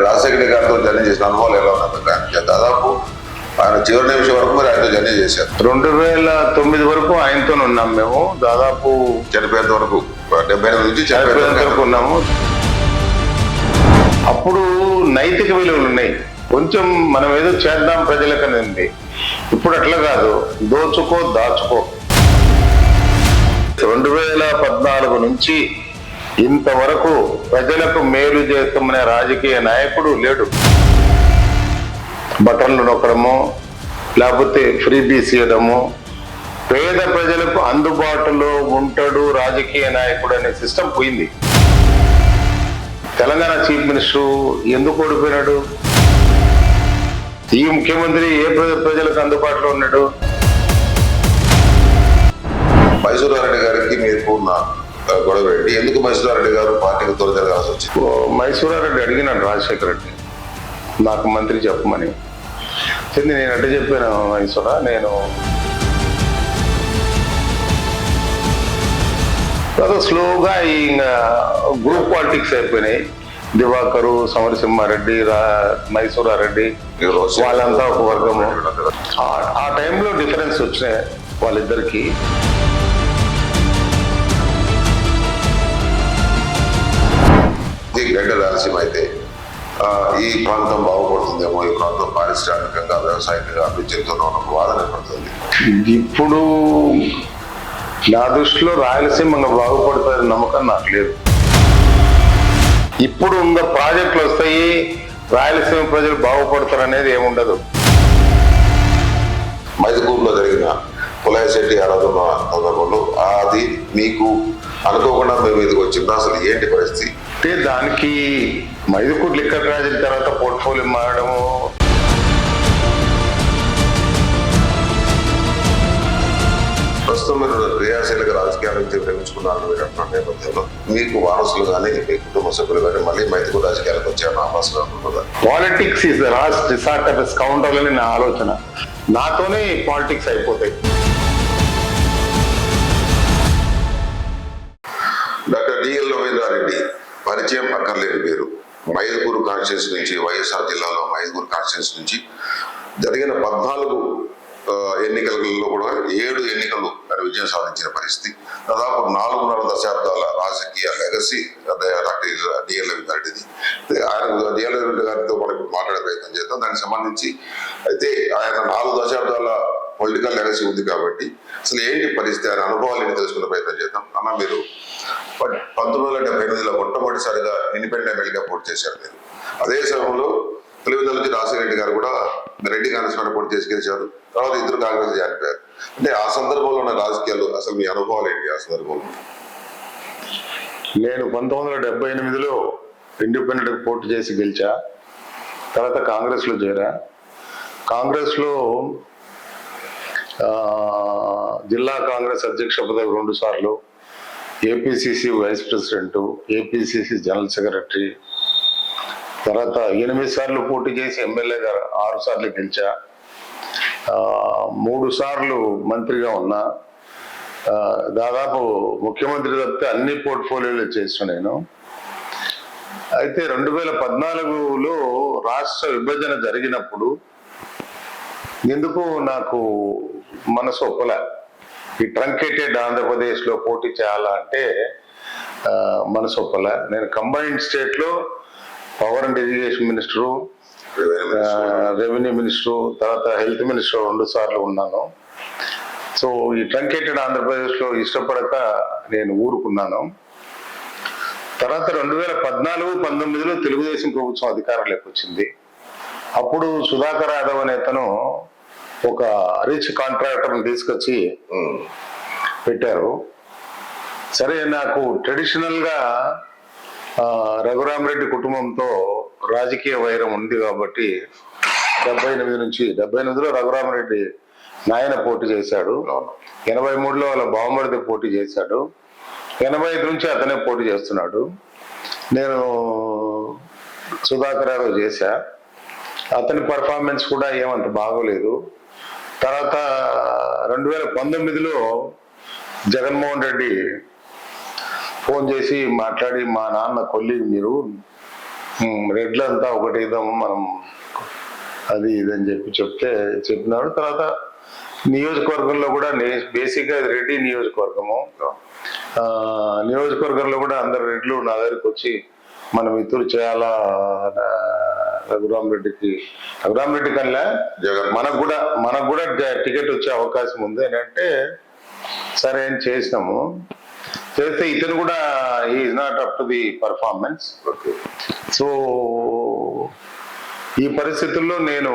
రాజశేఖర గారితో జర్నీ చేసిన అనుభవాలు ఎలా ఉన్నాయి? దాదాపు ఆయన చివరి నిమిషం వరకు మరి ఆయనతో జర్నీ చేశారు. 2009 వరకు ఆయనతో ఉన్నాం మేము. దాదాపు చనిపోయేంత వరకు 78 నుంచి చనిపోయేంత వరకు ఉన్నాము. అప్పుడు నైతిక విలువలు ఉన్నాయి, కొంచెం మనం ఏదో చేద్దాం ప్రజలకని ఉంది. ఇప్పుడు అట్లా కాదు, దోచుకో దాచుకో. 2014 నుంచి ఇంతవరకు ప్రజలకు మేలు చేస్తామనే రాజకీయ నాయకుడు లేడు. బటన్లు నొక్కడము, లేకపోతే ఫ్రీ బీస్ ఇవ్వడము, పేద ప్రజలకు అందుబాటులో ఉంటాడు రాజకీయ నాయకుడు అనే సిస్టమ్ పోయింది. తెలంగాణ చీఫ్ మినిస్టర్ ఎందుకు ఓడిపోయినాడు? ఈ ముఖ్యమంత్రి ఏ ప్రజలకు అందుబాటులో ఉన్నాడు? మైసూరారెడ్డి గారికి మీకు ఉన్న గొడవ ఏంటి? ఎందుకు మైసూరారెడ్డి గారు పార్టీకి తొలి జరగాల్సి వచ్చింది? మైసూరారెడ్డి అడిగినాడు రాజశేఖర రెడ్డి నాకు మంత్రి చెప్పమని. నేను అడ్డు చెప్పాను, మైసూరా నేను స్లోగా ఇంకా గ్రూప్ పాలిటిక్స్ అయిపోయినాయి. దివాకరు, సమరసింహారెడ్డి, మైసూరారెడ్డి వాళ్ళంతా ఒక వర్గము. ఆ టైంలో డిఫరెన్స్ వచ్చినాయి వాళ్ళిద్దరికి. గడ్డ రాయలసీమ అయితే ఈ ప్రాంతం బాగుపడుతుందేమో, ఈ ప్రాంతం పారిశ్రామికంగా వ్యవసాయంగా అభివృద్ధి చెందుతున్న ఒక వాదన పడుతుంది. ఇప్పుడు నా దృష్టిలో రాయలసీమ బాగుపడుతుంది నమ్మకం నాకు లేదు. ఇప్పుడు ఉన్న ప్రాజెక్టులు వస్తాయి, రాయలసీమ ప్రజలు బాగుపడతారు అనేది ఏముండదు. మైదుకూరులో జరిగిన పులయశెట్టి ఆరాధన సందర్భంలో అది మీకు అనుకోకుండా మేము మీదకి వచ్చిందా? అసలు ఏంటి పరిస్థితి? అంటే దానికి మైదుకూరు లిక్కర్ రాజుల తర్వాత పోర్ట్ఫోలియో మారడము, ప్రస్తుతం మీరు క్రియాశీలక రాజకీయాల నుంచి ప్రేమించుకున్నారని మీరు అంటున్న నేపథ్యంలో మీకు వారసులు కానీ మీ కుటుంబ సభ్యులు కానీ మళ్ళీ మైదుకూరు రాజకీయాలకు వచ్చారని ఆభాసం అనుకుంటున్నారు. Politics is the last resort of scoundrel అని నా ఆలోచన. నాతోనే పాలిటిక్స్ అయిపోతాయి. డాక్టర్ డిఎల్ రవీంద్రారెడ్డి పరిచయం అక్కర్లేని పేరు. మైదుకూరు కాన్స్టిట్యూన్సీ నుంచి, వైఎస్ఆర్ జిల్లాలో మైదుకూరు కాన్స్టిట్యూన్సీ నుంచి జరిగిన 14 ఎన్నికలలో కూడా 7 ఎన్నికలు విజయం సాధించిన పరిస్థితి. దాదాపు 4.5 దశాబ్దాల రాజకీయ లెగసీ డాక్టర్ డిఎల్ రవీంద్రారెడ్డిది. ఆయన డిఎల్ రవీంద్ర గారితో మనకు మాట్లాడే ప్రయత్నం చేద్దాం. దానికి సంబంధించి అయితే ఆయన 4 దశాబ్దాల పొలిటికల్ లెగసీ ఉంది కాబట్టి అసలు ఏంటి పరిస్థితి, ఆయన అనుభవాలు తెలుసుకునే ప్రయత్నం చేద్దాం. అన్న, మీరు 1978లో మొట్టమొదటిసారిగా ఇండిపెండెంట్ ఎమ్మెల్యేగా పోటీ చేశారు మీరు. అదే సమయంలో తెలుగుదేశం నుంచి రాజశేఖర రెడ్డి గారు కూడా రెడ్డి కాంగ్రెస్ మీద పోటీ చేసి గెలిచారు. తర్వాత ఇద్దరు కాంగ్రెస్ జారిపోయారు. అంటే ఆ సందర్భంలో ఉన్న రాజకీయాలు అసలు మీ అనుభవాలు ఏంటి? ఆ సందర్భంలో నేను 1978లో ఇండిపెండెంట్ పోటీ చేసి గెలిచా. తర్వాత కాంగ్రెస్ లో చేరా. కాంగ్రెస్ లో జిల్లా కాంగ్రెస్ అధ్యక్ష పదవి 2 సార్లు, APCC vice president, APCC general secretary, తర్వాత 8 సార్లు పోటీ చేసి ఎమ్మెల్యేగా 6 సార్లు గెలిచా. 3 సార్లు మంత్రిగా ఉన్నా. దాదాపు ముఖ్యమంత్రి తప్పితే అన్ని పోర్ట్ఫోలియోలు చేసిన నేను. అయితే 2014లో రాష్ట్ర విభజన జరిగినప్పుడు ఎందుకు నాకు మనసు ఒప్పలే. ఈ ట్రంకేటెడ్ ఆంధ్రప్రదేశ్ లో పోటీ చేయాలంటే మనసు ఒప్పలే. నేను కంబైన్డ్ స్టేట్ లో power and irrigation minister, revenue minister, తర్వాత హెల్త్ మినిస్టర్ 2 సార్లు ఉన్నాను. సో ఈ ట్రంకేటెడ్ ఆంధ్రప్రదేశ్ లో ఇష్టపడక నేను ఊరుకున్నాను. తర్వాత 2014-19లో తెలుగుదేశం ప్రభుత్వం అధికారంలోకి వచ్చింది. అప్పుడు సుధాకర్ యాదవ్ అనే అతను ఒక రిచ్ కాంట్రాక్టర్ని తీసుకొచ్చి పెట్టారు. సరే, నాకు ట్రెడిషనల్ గా రఘురామరెడ్డి కుటుంబంతో రాజకీయ వైరం ఉంది కాబట్టి 78లో రఘురామరెడ్డి నాయన పోటీ చేశాడు. 83లో వాళ్ళ బావమరిది పోటీ చేశాడు. 85 నుంచి అతనే పోటీ చేస్తున్నాడు. నేను సుధాకర్ యాదవ్ చేశా. అతని పర్ఫార్మెన్స్ కూడా ఏమంత బాగోలేదు. తర్వాత 2019లో జగన్మోహన్ రెడ్డి ఫోన్ చేసి మాట్లాడి, మా నాన్న కొల్లి మీరు రెడ్లంతా ఒకటి ఇద్దాము మనం అది ఇదని చెప్పినాడు. తర్వాత నియోజకవర్గంలో కూడా బేసిక్ గా రెడ్డి నియోజకవర్గము, నియోజకవర్గంలో కూడా అందరు రెడ్లు నా దగ్గరికి వచ్చి మనం ఇతరులు చేయాలా రఘురామరెడ్డి కన్నా మనకు కూడా టికెట్ వచ్చే అవకాశం ఉంది అని అంటే సరే అని చేసినాము. చేస్తే ఇతను కూడా is not up to the performance. So ఈ పరిస్థితుల్లో నేను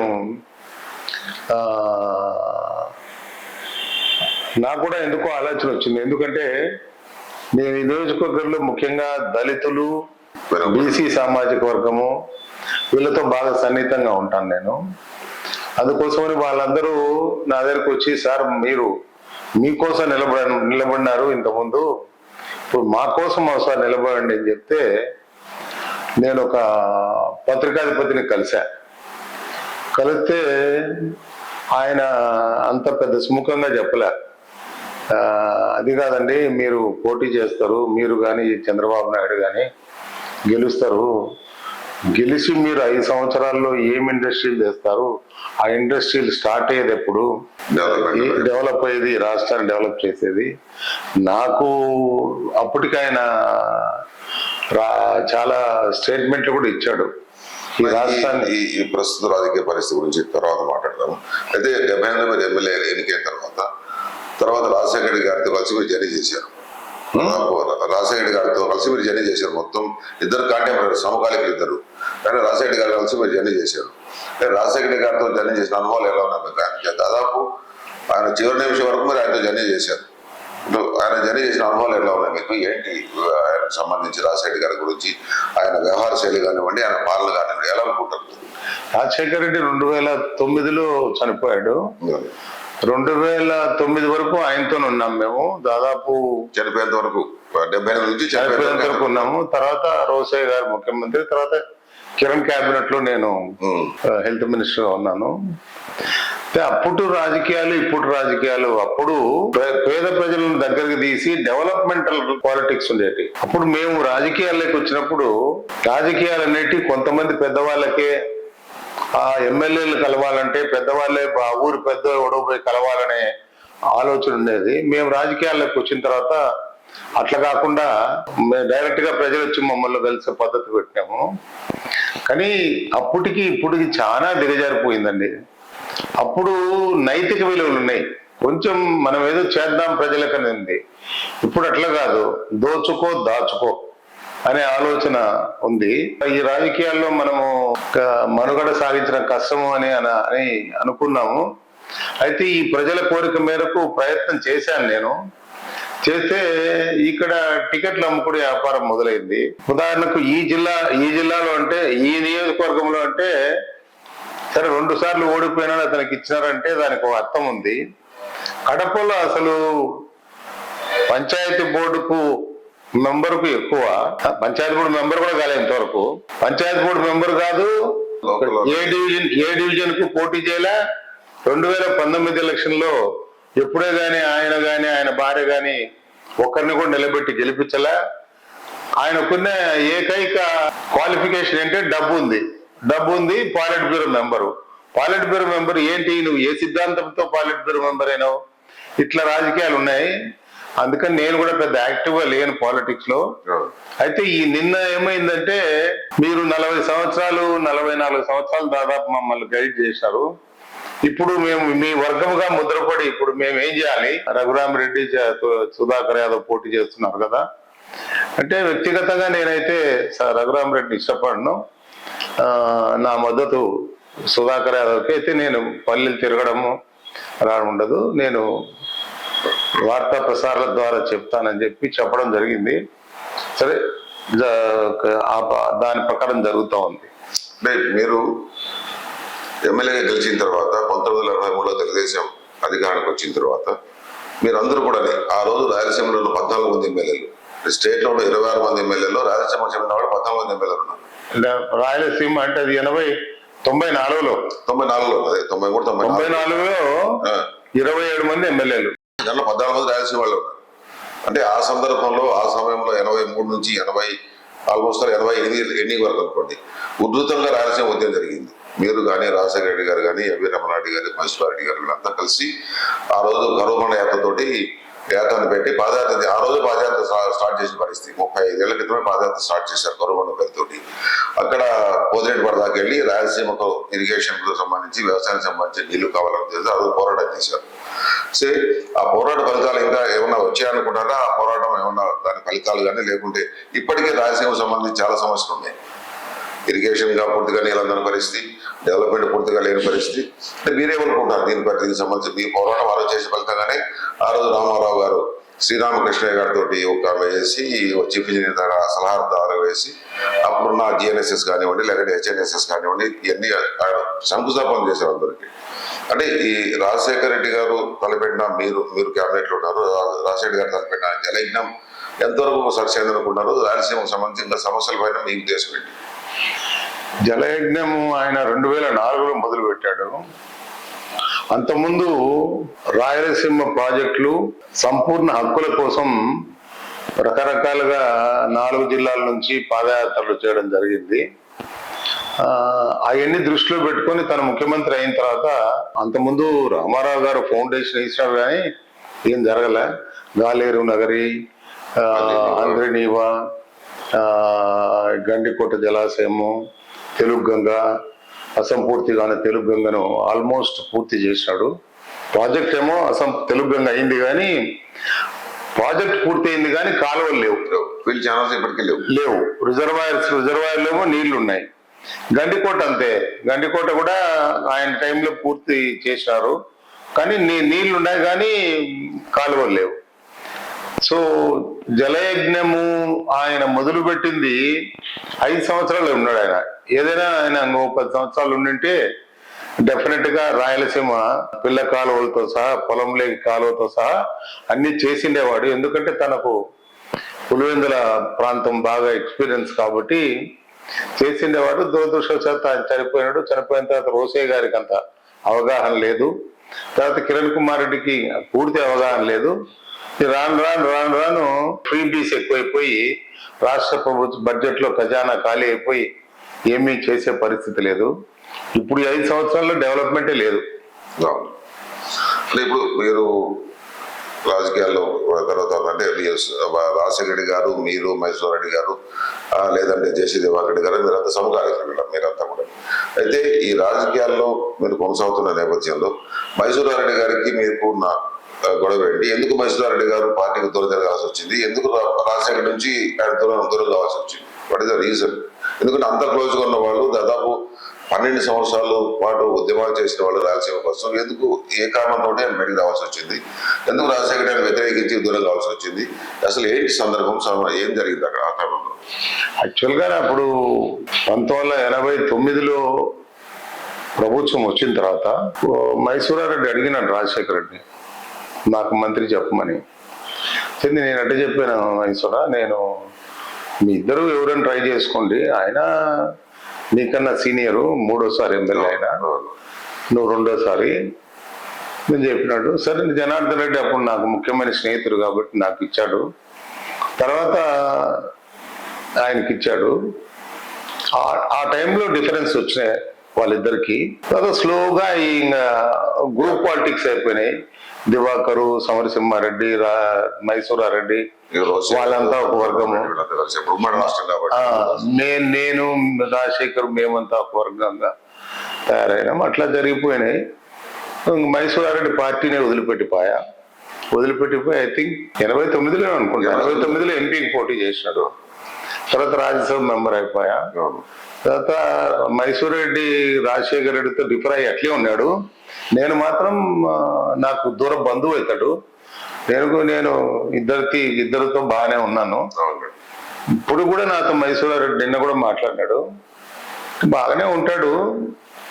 నాకు కూడా ఎందుకో ఆలోచన వచ్చింది. ఎందుకంటే నేను ఈ నియోజకవర్గంలో ముఖ్యంగా దళితులు, బీసీ సామాజిక వర్గము వీళ్ళతో బాగా సన్నిహితంగా ఉంటాను నేను. అందుకోసమని వాళ్ళందరూ నా దగ్గరకు వచ్చి సార్ మీరు మీకోసం నిలబడినారు ఇంతకుముందు, ఇప్పుడు మా కోసం ఒకసారి నిలబడండి అని చెప్తే నేను ఒక పత్రికాధిపతిని కలిస్తే ఆయన అంత పెద్ద సుముఖంగా చెప్పలే. అది కాదండి, మీరు పోటీ చేస్తారు, మీరు కానీ చంద్రబాబు నాయుడు కానీ గెలుస్తారు, గెలిచి మీరు 5 సంవత్సరాల్లో ఏం ఇండస్ట్రీలు తెస్తారు, ఆ ఇండస్ట్రీలు స్టార్ట్ అయ్యేది ఎప్పుడు, డెవలప్ అయ్యేది, రాష్ట్రాన్ని డెవలప్ చేసేది. నాకు అప్పటికి ఆయన చాలా స్టేట్మెంట్లు కూడా ఇచ్చాడు. ఈ రాష్ట్రాన్ని ఈ ప్రస్తుత రాజకీయ పరిస్థితి గురించి తర్వాత మాట్లాడదాము. అయితే 78 మంది ఎమ్మెల్యేలు ఎన్నికైన తర్వాత రాజశేఖర రెడ్డి గారితో కలిసి మీరు జర్నీ చేశారు. రాజశేఖర రెడ్డి గారితో కలిసి మీరు జర్నీ చేశారు. మొత్తం ఇద్దరు కాంటెంపరీ సమకాలికలు ఇద్దరు, కానీ రాజశేఖర రెడ్డి గారు కలిసి మీరు జర్నీ చేశారు. రాజశేఖర రెడ్డి గారితో జర్నీ చేసిన అనుభవాలు ఎలా ఉన్నాయి? దాదాపు ఆయన చివరి నిమిషం వరకు మీరు ఆయనతో జర్నీ చేశారు. ఆయన జర్నీ చేసిన అనుభవాలు ఎలా ఉన్నాయి మీకు? ఏంటి ఆయనకు సంబంధించి రాజశేఖర గారి గురించి, ఆయన వ్యవహార శైలి కానివ్వండి, ఆయన పాలన కానివ్వండి, ఎలా అనుకుంటారు? రాజశేఖర రెడ్డి 2009లో చనిపోయాడు. 2009 వరకు ఆయనతో ఉన్నాం మేము. దాదాపు చనిపోయేంత వరకు 78 నుంచి చనిపోయేంత వరకు ఉన్నాము. తర్వాత రోసయ్య గారు ముఖ్యమంత్రి, తర్వాత కిరణ్ క్యాబినెట్ లో నేను హెల్త్ మినిస్టర్ గా ఉన్నాను. అప్పుడు రాజకీయాలు ఇప్పుడు రాజకీయాలు, అప్పుడు పేద ప్రజలను దగ్గరికి తీసి డెవలప్మెంటల్ పాలిటిక్స్ ఉండేటి. అప్పుడు మేము రాజకీయాల్లోకి వచ్చినప్పుడు రాజకీయాలు అనేటి కొంతమంది పెద్దవాళ్ళకే, ఆ ఎమ్మెల్యేలు కలవాలంటే పెద్దవాళ్ళే ఊరు పెద్ద ఒడవపోయి కలవాలనే ఆలోచన ఉండేది. మేము రాజకీయాల్లోకి వచ్చిన తర్వాత అట్లా కాకుండా డైరెక్ట్ గా ప్రజలు వచ్చి మమ్మల్ని కలిసే పద్ధతి పెట్టినాము. కానీ అప్పటికి ఇప్పటికి చాలా దిగజారిపోయిందండి. అప్పుడు నైతిక విలువలు ఉన్నాయి, కొంచెం మనం ఏదో చేద్దాం ప్రజలకని ఉంది. ఇప్పుడు అట్లా కాదు, దోచుకో దాచుకో అనే ఆలోచన ఉంది. ఈ రాజకీయాల్లో మనము మనుగడ సాగించిన కష్టము అని అనుకున్నాము. అయితే ఈ ప్రజల కోరిక మేరకు ప్రయత్నం చేశాను నేను. చేస్తే ఇక్కడ టికెట్లు అమ్ముకునే వ్యాపారం మొదలైంది. ఉదాహరణకు ఈ జిల్లాలో అంటే, ఈ నియోజకవర్గంలో అంటే సరే 2 సార్లు ఓడిపోయినా అతనికి ఇచ్చినారంటే దానికి ఒక అర్థం ఉంది. కడపలో అసలు పంచాయతీ బోర్డుకు మెంబర్కు ఎక్కువ, పంచాయతీ బోర్డు మెంబర్ కూడా కాలేదు ఇంతవరకు, పంచాయతీ బోర్డు మెంబర్ కాదు, ఏ డివిజన్ కు పోటీ చేయలే. 2019 ఎలక్షన్ లో ఎప్పుడే గాని ఆయన భార్య గాని ఒక్కరిని కూడా నిలబెట్టి గెలిపించలే. ఆయనకున్న ఏకైక క్వాలిఫికేషన్ ఏంటంటే డబ్బు ఉంది. పాలిట్ బ్యూరో మెంబర్ ఏంటి, నువ్వు ఏ సిద్ధాంతంతో పాలిట్ బ్యూరో మెంబర్ అయినావు? ఇట్లా రాజకీయాలు ఉన్నాయి. అందుకని నేను కూడా పెద్ద యాక్టివ్ గా లేను పాలిటిక్స్ లో. అయితే ఈ నిన్న ఏమైందంటే, మీరు 40 సంవత్సరాలు 44 సంవత్సరాలు దాదాపు మమ్మల్ని గైడ్ చేశారు. ఇప్పుడు మేము మీ వర్గముగా ముద్రపడి ఇప్పుడు మేము ఏం చేయాలి? రఘురామరెడ్డి, సుధాకర్ యాదవ్ పోటీ చేస్తున్నారు కదా అంటే, వ్యక్తిగతంగా నేనైతే రఘురామరెడ్డిని ఇష్టపడను. నా మద్దతు సుధాకర్ యాదవ్కి. అయితే నేను పల్లెలు తిరగడము అలా ఉండదు, నేను వార్తా ప్రసారాల ద్వారా చెప్తానని చెప్పడం జరిగింది. సరే, దాని ప్రకారం జరుగుతూ ఉంది. మీరు ఎమ్మెల్యేగా గెలిచిన తర్వాత 1923లో తెలుగుదేశం అధికారానికి వచ్చిన తర్వాత మీరందరూ కూడా, ఆ రోజు రాయలసీమలో 14 మంది ఎమ్మెల్యేలు, స్టేట్ లో 26 మంది ఎమ్మెల్యేలు, రాయలసీమ చెందిన వాళ్ళు 14 మంది ఎమ్మెల్యేలు ఉన్నారు. రాయలసీమ అంటే అది 94లో 27 మంది ఎమ్మెల్యేలు, దాంట్లో 14 మంది రాయలసీమ వాళ్ళు ఉన్నారు. అంటే ఆ సందర్భంలో, ఆ సమయంలో 83 నుంచి 80 ఆల్మోస్ట్ 88 వరకు అనుకోండి, ఉధృతంగా రాయలసీమ ఉద్యమం జరిగింది. మీరు కానీ, రాజశేఖర రెడ్డి గారు కానీ, ఎవి రమణారెడ్డి గారు, మహేశ్వర రెడ్డి గారు వీళ్ళంతా కలిసి ఆ రోజు కరువుమండ యాత్రతోటి యాత్రను పెట్టి పాదయాత్ర, ఆ రోజు పాదయాత్ర స్టార్ట్ చేసిన పరిస్థితి. 35 ఏళ్ల క్రితమే పాదయాత్ర స్టార్ట్ చేశారు కరువుమండ పేరుతోటి. అక్కడ పోతిరెడ్డిపడ దాకా వెళ్ళి రాయలసీమకు ఇరిగేషన్ కు సంబంధించి, వ్యవసాయానికి సంబంధించి నీళ్లు కావాలని తెలిసి ఆ రోజు పోరాటం చేశారు. సే ఆ పోరాట ఫలితాలు ఇంకా ఏమన్నా వచ్చాయనుకుంటారా? ఆ పోరాటం ఏమన్నా దాని ఫలితాలు కానీ, లేకుంటే ఇప్పటికే రాయలసీమకు సంబంధించి చాలా సమస్యలు ఉన్నాయి. ఇరిగేషన్ గా పూర్తిగా నీళ్ళందరి పరిస్థితి, డెవలప్మెంట్ పూర్తిగా లేని పరిస్థితి. అంటే మీరేమనుకుంటారు దీనికి సంబంధించి? మీ పోరాటం ఆ రోజు చేసే ఫలితంగానే ఆ రోజు రామారావు గారు శ్రీరామకృష్ణయ్య గారితో ఒక వేసి, చీఫ్ ఇంజనీర్ దగ్గర సలహాదారు వేసి, అప్పుడున్న జిఎన్ఎస్ఎస్ కానివ్వండి, లేకపోతే హెచ్ఎన్ఎస్ఎస్ కానివ్వండి, ఇవన్నీ శంకుస్థాపన చేశారు అందరికి. అంటే ఈ రాజశేఖర రెడ్డి గారు తలపెట్టిన, మీరు క్యాబినెట్ లో ఉన్నారు, రాజశేఖర గారు తలపెట్టిన జలయజ్ఞం ఎంతవరకు సక్సెస్ అయిందనుకుంటున్నారు? రాయలసీమకు సంబంధించి ఇంకా సమస్యల పైన మీ ఉద్దేశం ఏంటి? జలయజ్ఞం ఆయన 2004లో మొదలు పెట్టాడు. అంతకుముందు రాయలసీమ ప్రాజెక్టులు సంపూర్ణ హక్కుల కోసం రకరకాలుగా 4 జిల్లాల నుంచి పాదయాత్రలు చేయడం జరిగింది. అవన్నీ దృష్టిలో పెట్టుకొని తన ముఖ్యమంత్రి అయిన తర్వాత, అంతకుముందు రామారావు గారు ఫౌండేషన్ ఇచ్చినారు కానీ ఏం జరగలే. గాలేరు నగరి, అంద్రినీవా, గండికోట జలాశయము, తెలుగు గంగ, అసంపూర్తిగానే తెలుగు గంగను ఆల్మోస్ట్ పూర్తి చేశాడు. ప్రాజెక్ట్ ఏమో తెలుగు గంగ అయింది కానీ, ప్రాజెక్ట్ పూర్తి అయింది కానీ కాలువలు లేవు. వీళ్ళు ఛానల్స్ ఇప్పటికీ లేవు. రిజర్వాయర్లేమో నీళ్లు ఉన్నాయి. గండికోట అంతే. గండికోట కూడా ఆయన టైంలో పూర్తి చేశారు కానీ నీళ్లు ఉన్నాయి కానీ కాలువలు లేవు. సో జలయజ్ఞము ఆయన మొదలు పెట్టింది 5 సంవత్సరాలు ఉన్నాడు ఆయన. ఏదైనా ఆయన 10 సంవత్సరాలు ఉండింటే డెఫినెట్ గా రాయలసీమ పిల్ల కాలువలతో సహా, పొలంలేకి కాలువతో సహా అన్ని చేసిండేవాడు. ఎందుకంటే తనకు పులివెందుల ప్రాంతం బాగా ఎక్స్పీరియన్స్ కాబట్టి చేసిండేవాడు. దురదృష్టవశాత్తు ఆయన చనిపోయినాడు. చనిపోయిన తర్వాత రోసయ్య గారికి అంత అవగాహన లేదు. తర్వాత కిరణ్ కుమార్ రెడ్డికి పూర్తి అవగాహన లేదు. రాను ఫ్రీ బీస్ ఎక్కువైపోయి రాష్ట్ర ప్రభుత్వ బడ్జెట్ లో ఖజానా ఖాళీ అయిపోయి ఏమీ చేసే పరిస్థితి లేదు. ఇప్పుడు 5 సంవత్సరాల్లో డెవలప్మెంటే లేదు. అంటే ఇప్పుడు మీరు రాజకీయాల్లో తర్వాత అంటే రాజశేఖర రెడ్డి గారు, మీరు, మహేశ్వర రెడ్డి గారు, లేదంటే జేసీ దివాకర్ రెడ్డి గారు, మీరంతా సమకాలీకులు, మీరంతా కూడా. అయితే ఈ రాజకీయాల్లో మీరు కొనసాగుతున్న నేపథ్యంలో మహేశ్వర రెడ్డి గారికి మీకు ఉన్న గొడవ ఏంటి? ఎందుకు మహేశ్వర రెడ్డి గారు పార్టీకి దూరం జరగాల్సి వచ్చింది? ఎందుకు రాజశేఖర్ నుంచి ఆయన దూరం కావాల్సి వచ్చింది? What is the reason? ఎందుకంటే అంత క్లోజ్గా ఉన్న వాళ్ళు, దాదాపు 12 సంవత్సరాల పాటు ఉద్యమాలు చేసిన వాళ్ళు రాయలసీమ కోసం, ఎందుకు ఏ కారణంతో ఆయన బయటికి రావాల్సి వచ్చింది? ఎందుకు రాజశేఖర్ ఆయన వ్యతిరేకించి దూరం కావాల్సి వచ్చింది? అసలు ఏంటి సందర్భం, ఏం జరిగింది అక్కడ ఆ క్రమంలో? యాక్చువల్గా అప్పుడు 1989లో ప్రభుత్వం వచ్చిన తర్వాత మైసూరారెడ్డి అడిగినాడు రాజశేఖర రెడ్డి, నాకు మంత్రి చెప్పమని. నేను అంటే చెప్పాను, మైసూరా, నేను మీ ఇద్దరు ఎవరైనా ట్రై చేసుకోండి, ఆయన నీకన్నా సీనియరు, 3వ సారి ఎమ్మెల్యే అయినా, నువ్వు 2వ సారి నేను చెప్పినాడు. సరే, జనార్దన్ రెడ్డి అప్పుడు నాకు ముఖ్యమైన స్నేహితుడు కాబట్టి నాకు ఇచ్చాడు. తర్వాత ఆయనకి ఇచ్చాడు. ఆ టైంలో డిఫరెన్స్ వచ్చినాయి వాళ్ళిద్దరికి. తర్వాత స్లోగా ఇంకా గ్రూప్ పాలిటిక్స్ అయిపోయినాయి. దివాకరు, సమరసింహారెడ్డి, మైసూరారెడ్డి వాళ్ళంతా ఒక వర్గము, నేను రాజశేఖర్ మేమంతా ఒక వర్గంగా తయారైనాం. అట్లా జరిగిపోయినాయి. మైసూరారెడ్డి పార్టీనే వదిలిపెట్టిపోయి ఐ థింక్ 89లో అనుకుంటా, 89లో ఎంపీకి పోటీ చేసినాడు. తర్వాత రాజ్యసభ మెంబర్ అయిపోయా. తర్వాత మైసూరెడ్డి రాజశేఖర రెడ్డితో డిఫర్ అయ్యి అట్లే ఉన్నాడు. నేను మాత్రం నాకు దూర బంధువు అవుతాడు. నేను ఇద్దరితో బాగానే ఉన్నాను. ఇప్పుడు కూడా నాతో మైసూరారెడ్డి నిన్న కూడా మాట్లాడినాడు, బాగానే ఉంటాడు.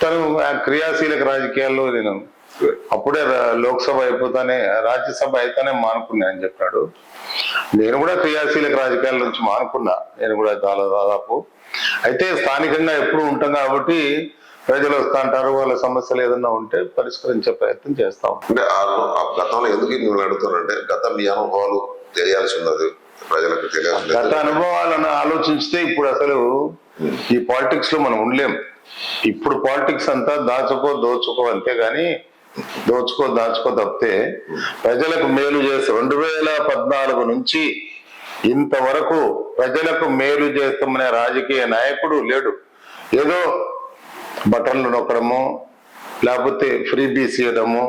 తను క్రియాశీలక రాజకీయాల్లో నేను అప్పుడే లోక్సభ అయిపోతానే రాజ్యసభ అయితేనే మానుకున్నా అని చెప్పాడు. నేను కూడా క్రియాశీలక రాజకీయాల నుంచి మానుకున్నా, నేను కూడా దాదాపు. అయితే స్థానికంగా ఎప్పుడు ఉంటాం కాబట్టి ప్రజలు వస్తా అంటారు, వాళ్ళ సమస్యలు ఏదన్నా ఉంటే పరిష్కరించే ప్రయత్నం చేస్తాం. అంటే గతంలో ఎందుకు మిమ్మల్ని అడుగుతానంటే, గత మీ అనుభవాలు తెలియాల్సి ఉన్నది. ప్రజలకు గత తెలియాల్సిన అనుభవాలను ఆలోచిస్తే ఇప్పుడు అసలు ఈ పాలిటిక్స్ లో మనం ఉండలేం. ఇప్పుడు పాలిటిక్స్ అంతా దాచుకో దోచుకో అంతే గాని దాచుకో తప్పితే ప్రజలకు మేలు చేస్తే 2014 నుంచి ఇంతవరకు ప్రజలకు మేలు చేస్తామనే రాజకీయ నాయకుడు లేడు. ఏదో బటన్లు నొక్కడము, లేకపోతే ఫ్రీ బీస్ ఇవ్వడము,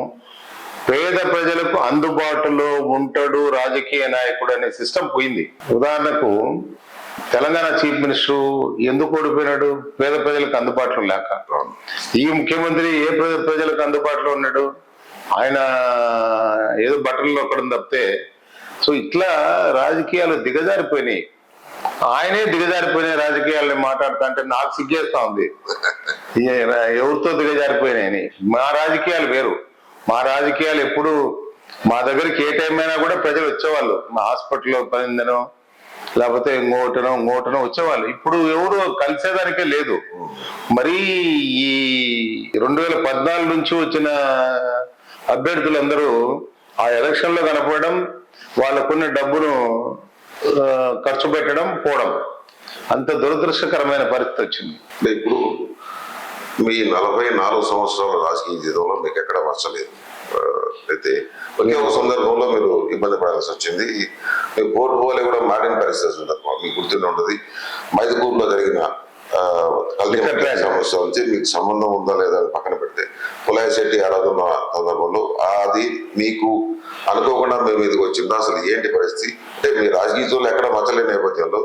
పేద ప్రజలకు అందుబాటులో ఉంటాడు రాజకీయ నాయకుడు అనే సిస్టమ్ పోయింది. ఉదాహరణకు తెలంగాణ చీఫ్ మినిస్టర్ ఎందుకు ఓడిపోయినాడు? పేద ప్రజలకు అందుబాటులో లేక. ఈ ముఖ్యమంత్రి ఏ ప్రజలకు అందుబాటులో ఉన్నాడు? ఆయన ఏదో బట్టలు నొక్కడం తప్పితే. సో ఇట్లా రాజకీయాలు దిగజారిపోయినాయి. ఆయనే దిగజారిపోయిన రాజకీయాలని మాట్లాడుతా అంటే నాకు సిగ్గేస్తా ఉంది. ఎవరితో దిగజారిపోయినాయని. మా రాజకీయాలు వేరు. మా రాజకీయాలు ఎప్పుడు మా దగ్గరికి ఏ టైం అయినా కూడా ప్రజలు వచ్చేవాళ్ళు. మా హాస్పిటల్లో పనిందనో లేకపోతే ఇంకోటనో వచ్చేవాళ్ళు. ఇప్పుడు ఎవరు కలిసేదానికే లేదు. మరి ఈ 2014 నుంచి వచ్చిన అభ్యర్థులందరూ ఆ ఎలక్షన్ లో కనపడడం, వాళ్ళకున్న డబ్బును ఖర్చు పెట్టడం, పోవడం, అంత దురదృష్టకరమైన పరిస్థితి వచ్చింది. ఇప్పుడు మీ 44 సంవత్సరాల రాజకీయ జీవితంలో మీకు ఎక్కడ మచ్చలేదు. అయితే ఒకే ఒక సందర్భంలో మీరు ఇబ్బంది పడాల్సి వచ్చింది. మీ పోర్ట్ఫోలియో కూడా మారిన పరిస్థితి సందర్భం మీకు గుర్తుండి ఉంటుంది. మైదుకూరులో జరిగిన కల్తీ సమస్య నుంచి మీకు సంబంధం ఉందా లేదా అని పక్కన పెడితే పులయ్య శెట్టి ఆరాధన సందర్భంలో అది మీకు అనుకోకుండా మీ మీదకి వచ్చిందా? అసలు ఏంటి పరిస్థితి? అంటే మీ రాజకీయంలో ఎక్కడ మచ్చలేని నేపథ్యంలో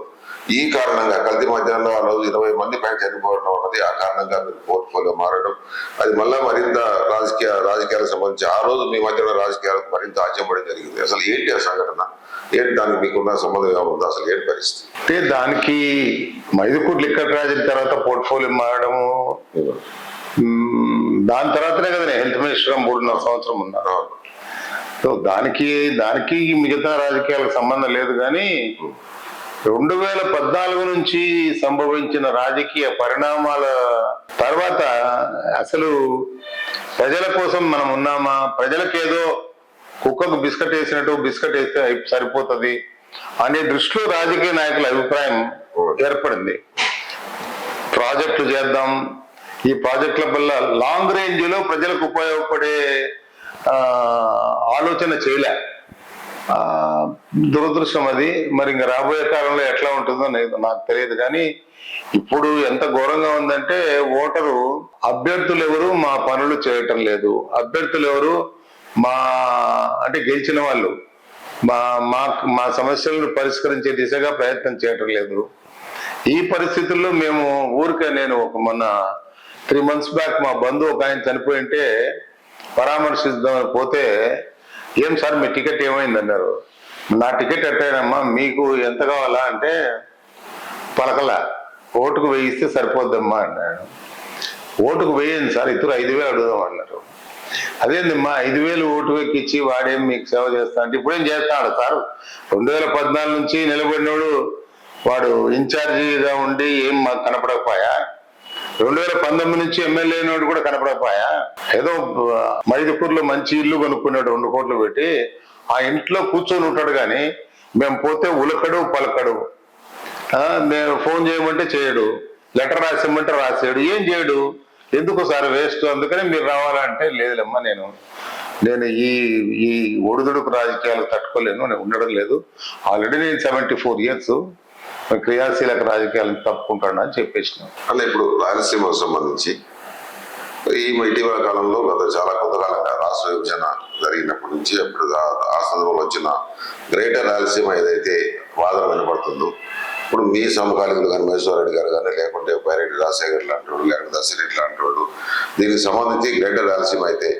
ఈ కారణంగా కల్తీ మధ్యాహ్నంలో ఆ రోజు 20 మంది పైన చనిపోవడం అన్నది ఆ కారణంగా మీరు పోర్ట్ఫోలియో మారడం, అది మళ్ళా మరింత రాజకీయాలకు సంబంధించి ఆ రోజు మీ మధ్యన రాజకీయాలకు మరింత ఆజ్యపడడం జరిగింది. అసలు ఏంటి ఆ సంఘటన? ఏంటి దానికి మీకున్న సంబంధం ఏముంది? అసలు ఏంటి పరిస్థితి? అంటే దానికి మైదుకూరు లిక్కర్ ట్రాజడీ తర్వాత పోర్ట్ఫోలియో మారడము, దాని తర్వాతనే కదా నేను హెల్త్ మినిస్టర్ 3.5 సంవత్సరం ఉన్నా. సో దానికి మిగతా రాజకీయాలకు సంబంధం లేదు. కానీ 2014 నుంచి సంభవించిన రాజకీయ పరిణామాల తర్వాత అసలు ప్రజల కోసం మనం ఉన్నామా? ప్రజలకేదో కుక్కకు బిస్కెట్ వేస్తే సరిపోతుంది అనే దృష్టిలో రాజకీయ నాయకుల అభిప్రాయం ఏర్పడింది. ప్రాజెక్టులు చేద్దాం, ఈ ప్రాజెక్టుల వల్ల లాంగ్ రేంజ్ లో ప్రజలకు ఉపయోగపడే ఆలోచన చేయలే. దురదృష్టం అది. మరి ఇంకా రాబోయే కాలంలో ఎట్లా ఉంటుందో నాకు తెలియదు. కానీ ఇప్పుడు ఎంత ఘోరంగా ఉందంటే ఓటరు అభ్యర్థులు ఎవరు మా పనులు చేయటం లేదు, అభ్యర్థులు ఎవరు అంటే గెలిచిన వాళ్ళు మా సమస్యలను పరిష్కరించే దిశగా ప్రయత్నం చేయటం లేదు. ఈ పరిస్థితుల్లో మేము నేను మొన్న 3 months బ్యాక్ మా బంధువు ఒక ఆయన చనిపోయింటే పరామర్శిద్దామని పోతే, ఏం సార్ మీ టికెట్ ఏమైంది అన్నారు. నా టికెట్ ఎట్టయినమ్మా, మీకు ఎంత కావాలా అంటే పలకలా, ఓటుకు వేయిస్తే సరిపోద్దమ్మా అన్నాడు. ఓటుకు వేయండి సార్, ఇద్దరు 5,000 అడుగుదాం అన్నారు. అదేందమ్మా 5,000 ఓటు ఎక్కిచ్చి వాడేం మీకు సేవ చేస్తా అంటే ఇప్పుడేం చేస్తాడు సార్? 2014 నుంచి నిలబడినోడు వాడు ఇన్ఛార్జిగా ఉండి ఏం మాకు కనపడకపోయా? 2019 నుంచి ఎమ్మెల్యే అయినోడు కూడా కనపడకపోయా? ఏదో మైదుకూరులో మంచి ఇల్లు కొనుక్కున్నాడు 2 కోట్లు పెట్టి, ఆ ఇంట్లో కూర్చొని ఉంటాడు. కానీ మేము పోతే ఉలకడు పలకడు, మేము ఫోన్ చేయమంటే చేయడు, లెటర్ రాసేయమంటే రాసేయడు, ఏం చేయడు. ఎందుకు సార్ వేస్ట్? అందుకని మీరు రావాలంటే లేదులేమ్మా, నేను ఈ ఒడిదుడుకు రాజకీయాలు తట్టుకోలేను, నేను ఉండడం లేదు. ఆల్రెడీ నేను 74 years క్రియాశీలక రాజకీయాలను తప్పుకుంటాను అని చెప్పేసినాం. అంటే ఇప్పుడు రాయలసీమకు సంబంధించి ఇటీవల కాలంలో చాలా కొంతకాలంగా రాష్ట్ర విభజన జరిగినప్పటి నుంచి అప్పుడు ఆ సందర్భంలో వచ్చిన గ్రేటర్ రాయలసీమ ఏదైతే వాదన వినపడుతుందో, ఇప్పుడు మీ సమకాలీకులు కానీ మహేశ్వరరెడ్డి గారు కానీ, లేకుంటే బైరెడ్డి రాజశేఖర్ లాంటి వాడు, లేకుంటే దశరెడ్డి లాంటి వాడు, దీనికి సంబంధించి గ్రేటర్ రాయలసీమ అయితే